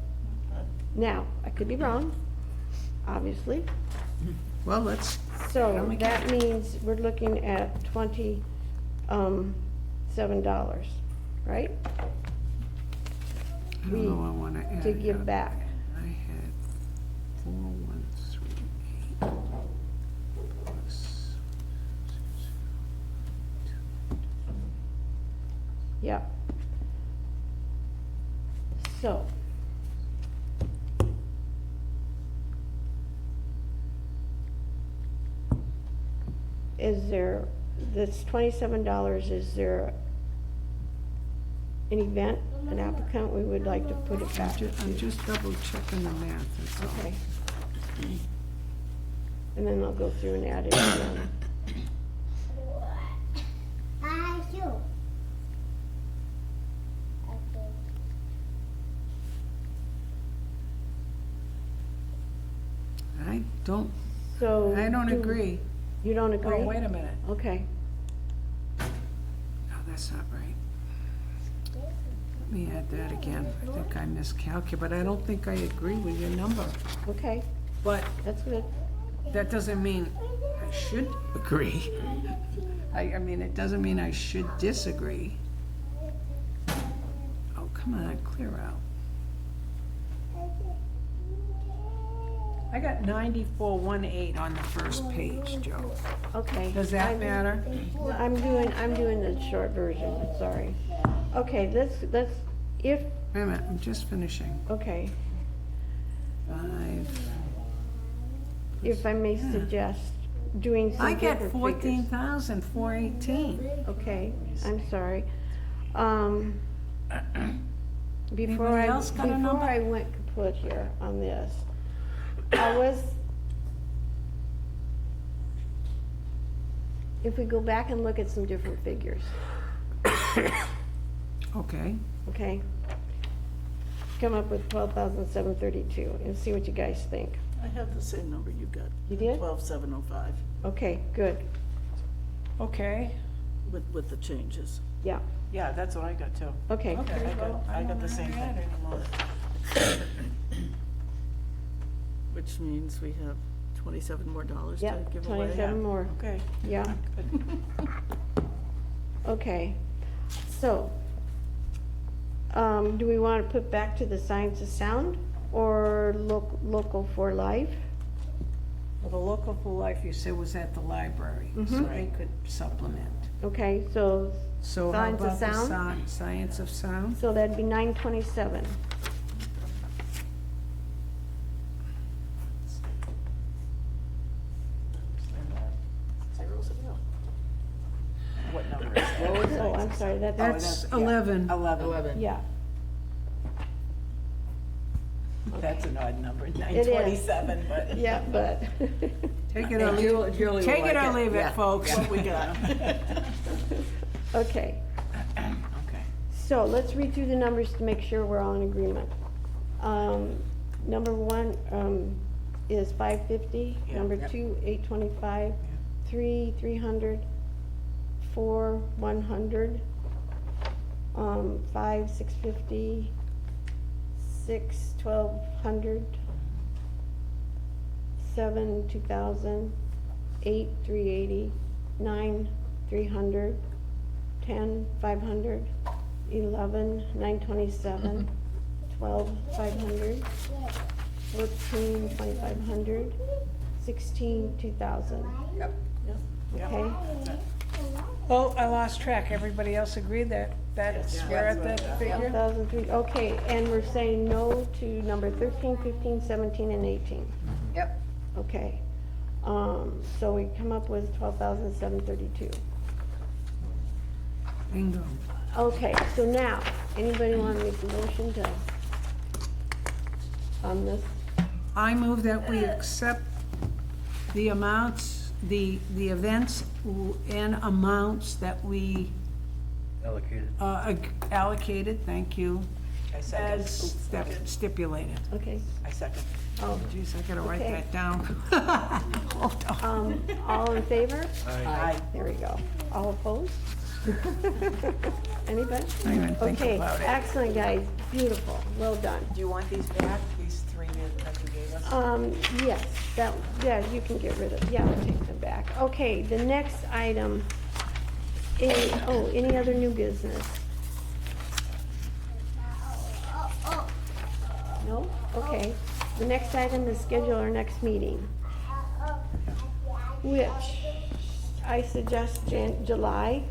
[SPEAKER 1] now, I could be wrong, obviously.
[SPEAKER 2] Well, let's,
[SPEAKER 1] So that means we're looking at $27, right?
[SPEAKER 2] I don't know, I wanna add.
[SPEAKER 1] To
[SPEAKER 2] it
[SPEAKER 1] give
[SPEAKER 2] up.
[SPEAKER 1] back.
[SPEAKER 2] I had 4138.
[SPEAKER 1] Yep. So. Is there, this $27, is there an event, an applicant, we would like to put it back?
[SPEAKER 2] I'm just double checking the math, that's all.
[SPEAKER 1] Okay. And then I'll go through and add it again.
[SPEAKER 2] I don't
[SPEAKER 1] So. do-
[SPEAKER 2] agree.
[SPEAKER 1] You don't agree?
[SPEAKER 2] Oh, wait a minute.
[SPEAKER 1] Okay,
[SPEAKER 2] No, that's not right. Let me add that again. I think I miscalculated, but I don't think I agree with your number.
[SPEAKER 1] okay,
[SPEAKER 2] But
[SPEAKER 1] that's good.
[SPEAKER 2] that doesn't mean I should agree. I mean, it doesn't mean I should disagree. Oh, come on, clear out. I got 9418 on the first page, Joe.
[SPEAKER 1] Okay.
[SPEAKER 2] Does that
[SPEAKER 1] I'm-
[SPEAKER 2] matter?
[SPEAKER 1] I'm doing the short version, sorry. Okay, let's, if,
[SPEAKER 2] Wait a minute, I'm just finishing.
[SPEAKER 1] okay,
[SPEAKER 2] 5.
[SPEAKER 1] if I may suggest doing some
[SPEAKER 2] I get
[SPEAKER 1] different figures.
[SPEAKER 2] 14,418.
[SPEAKER 1] Okay, I'm sorry. Before
[SPEAKER 2] Anybody else got a number?
[SPEAKER 1] before I went kaput here on this, I was, if we go back and look at some different figures,
[SPEAKER 2] Okay.
[SPEAKER 1] okay? Come up with 12,732 and see what you guys think.
[SPEAKER 6] I have the same number you got.
[SPEAKER 1] You did?
[SPEAKER 6] 12,705
[SPEAKER 1] Okay, good,
[SPEAKER 2] Okay.
[SPEAKER 6] with the changes.
[SPEAKER 1] yeah,
[SPEAKER 4] Yeah, that's what I got too.
[SPEAKER 1] okay.
[SPEAKER 4] I got the same thing.
[SPEAKER 6] Which means we have $27 more to
[SPEAKER 1] Yep,
[SPEAKER 6] give away.
[SPEAKER 1] 27 more,
[SPEAKER 4] Okay.
[SPEAKER 1] yeah. Okay, so, do we want to put back to the Science of Sound or local for life?
[SPEAKER 2] Well, the local for life you said was at the library, so they could supplement.
[SPEAKER 1] Okay, so,
[SPEAKER 2] So how
[SPEAKER 1] Science of
[SPEAKER 2] about the
[SPEAKER 1] Sound?
[SPEAKER 2] Science of Sound?
[SPEAKER 1] so that'd be 927.
[SPEAKER 4] What number is that?
[SPEAKER 1] Oh, I'm sorry,
[SPEAKER 2] That's
[SPEAKER 4] that's- yeah.
[SPEAKER 2] 11.
[SPEAKER 4] 11.
[SPEAKER 1] yeah,
[SPEAKER 4] That's an odd number,
[SPEAKER 1] is.
[SPEAKER 4] 927, but.
[SPEAKER 1] yeah, but,
[SPEAKER 2] Take it or leave it.
[SPEAKER 3] Julie will
[SPEAKER 2] Take it
[SPEAKER 3] like
[SPEAKER 2] or leave
[SPEAKER 3] Yeah.
[SPEAKER 2] it, folks.
[SPEAKER 6] What we got?
[SPEAKER 1] okay.
[SPEAKER 4] Okay.
[SPEAKER 1] So let's read through the numbers to make sure we're all in agreement. Number one, is 550,
[SPEAKER 4] Yeah.
[SPEAKER 1] number
[SPEAKER 3] Yep.
[SPEAKER 1] 2, 825, 3, 300, 4, 100, 5, 650, 6, 1200, 7, 2000, 8, 380, 9, 300, 10, 500, 11, 927, 12, 500, 14, 2500, 16, 2000,
[SPEAKER 3] Yep.
[SPEAKER 1] okay?
[SPEAKER 2] Oh, I lost track. Everybody else agreed that that's,
[SPEAKER 4] Yeah.
[SPEAKER 2] we're at
[SPEAKER 4] That's
[SPEAKER 2] that
[SPEAKER 4] what-
[SPEAKER 2] figure?
[SPEAKER 1] 1,003, okay, and we're saying no to number 13, 15, 17, and 18,
[SPEAKER 3] Yep.
[SPEAKER 1] okay. So we come up with 12,732.
[SPEAKER 2] Bingo.
[SPEAKER 1] Okay, so now, anybody want to make a motion to, on this?
[SPEAKER 2] I move that we accept the amounts, the events and amounts that we
[SPEAKER 5] Allocated.
[SPEAKER 2] allocated, thank you,
[SPEAKER 4] I second.
[SPEAKER 2] as stipulated.
[SPEAKER 1] Okay,
[SPEAKER 4] I second.
[SPEAKER 1] oh,
[SPEAKER 2] Geez, I gotta write
[SPEAKER 1] Okay.
[SPEAKER 2] that down. Hold on.
[SPEAKER 1] all in favor?
[SPEAKER 4] Aye.
[SPEAKER 1] There we go. All opposed? Anybody?
[SPEAKER 2] I didn't even think
[SPEAKER 1] Okay,
[SPEAKER 2] about it.
[SPEAKER 1] excellent, guys, beautiful, well done.
[SPEAKER 4] Do you want these back, these three that you gave us?
[SPEAKER 1] Yes, yeah, you can get rid of, yeah, I'll take them back. Okay, the next item is, any other new business? No? Okay. The next item is schedule our next meeting, which I suggest July,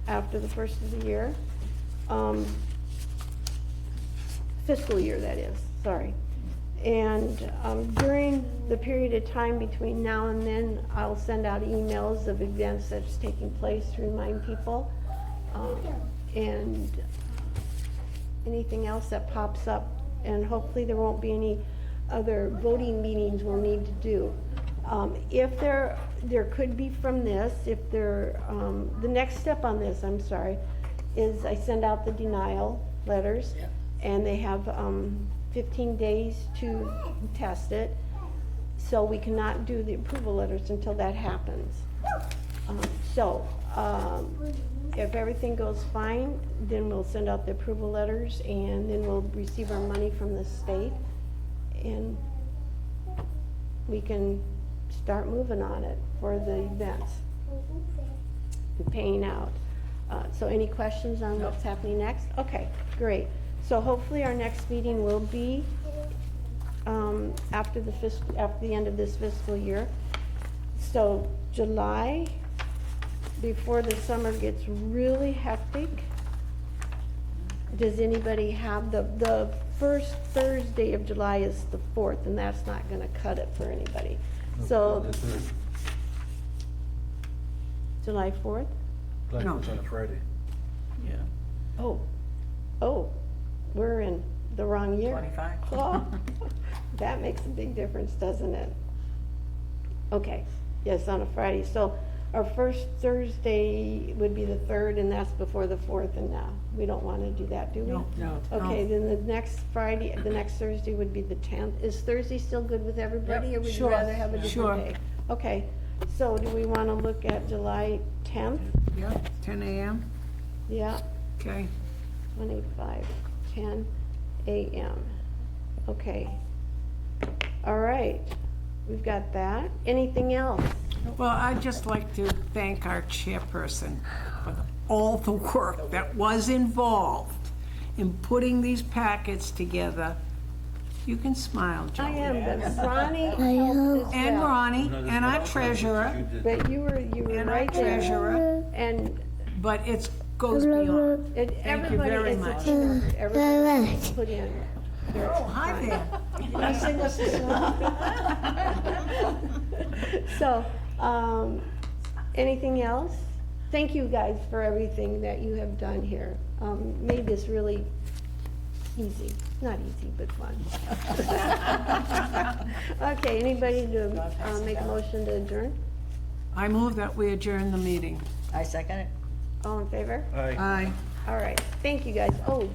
[SPEAKER 1] after the first of the year. fiscal year, that is, sorry. And during the period of time between now and then, I'll send out emails of events that's taking place to remind people. And anything else that pops up, and hopefully there won't be any other voting meetings we'll need to do. If there could be from this, if there, the next step on this, I'm sorry, is I send out the denial letters, and they have 15 days to test it, so we cannot do the approval letters until that happens. If everything goes fine, then we'll send out the approval letters, and then we'll receive our money from the state, and we can start moving on it for the events and paying out. So any questions on what's happening next? Okay, great. So hopefully our next meeting will be after the end of this fiscal year. So July, before the summer gets really hectic. Does anybody have, the first Thursday of July is the 4th, and that's not gonna cut it for anybody. So,
[SPEAKER 5] The third.
[SPEAKER 1] July 4th?
[SPEAKER 5] Like
[SPEAKER 2] No.
[SPEAKER 5] it's on a Friday.
[SPEAKER 6] Yeah.
[SPEAKER 1] Oh, we're in the wrong year.
[SPEAKER 4] 25.
[SPEAKER 1] Oh, that makes a big difference, doesn't it? Okay, yes, on a Friday. So our first Thursday would be the 3rd, and that's before the 4th, and now, we don't want to do that, do we?
[SPEAKER 2] No.
[SPEAKER 1] Okay, then the next Friday, the next Thursday would be the 10th. Is Thursday still good with everybody, or would you
[SPEAKER 2] Sure,
[SPEAKER 1] rather have a
[SPEAKER 2] sure.
[SPEAKER 1] different day? Okay, so do we want to look at July 10th?
[SPEAKER 2] Yeah, 10 a.m.,
[SPEAKER 1] Yeah,
[SPEAKER 2] okay.
[SPEAKER 1] 185, 10 a.m. Okay. All right, we've got that. Anything else?
[SPEAKER 2] Well, I'd just like to thank our chairperson for all the work that was involved in putting these packets together. You can smile,
[SPEAKER 1] I
[SPEAKER 2] Joe.
[SPEAKER 1] am, but Ronnie helped as
[SPEAKER 2] And
[SPEAKER 1] well.
[SPEAKER 2] Ronnie, and our treasurer,
[SPEAKER 1] But you were
[SPEAKER 2] and our
[SPEAKER 1] right there.
[SPEAKER 2] treasurer,
[SPEAKER 1] And
[SPEAKER 2] but it goes beyond.
[SPEAKER 1] it,
[SPEAKER 2] Thank you
[SPEAKER 1] everybody
[SPEAKER 2] very
[SPEAKER 1] is a
[SPEAKER 2] much.
[SPEAKER 1] team. Everybody put in. their
[SPEAKER 2] Oh, hi
[SPEAKER 1] time.
[SPEAKER 2] there.
[SPEAKER 1] Can I sing us a song? So, anything else? Thank you guys for everything that you have done here. Made this really easy. Not easy, but fun. Okay, anybody to make a motion to adjourn?
[SPEAKER 2] I move that we adjourn the meeting.
[SPEAKER 3] I second it.
[SPEAKER 1] All in favor?
[SPEAKER 5] Aye.
[SPEAKER 2] Aye.
[SPEAKER 1] All right, thank you guys. Oh,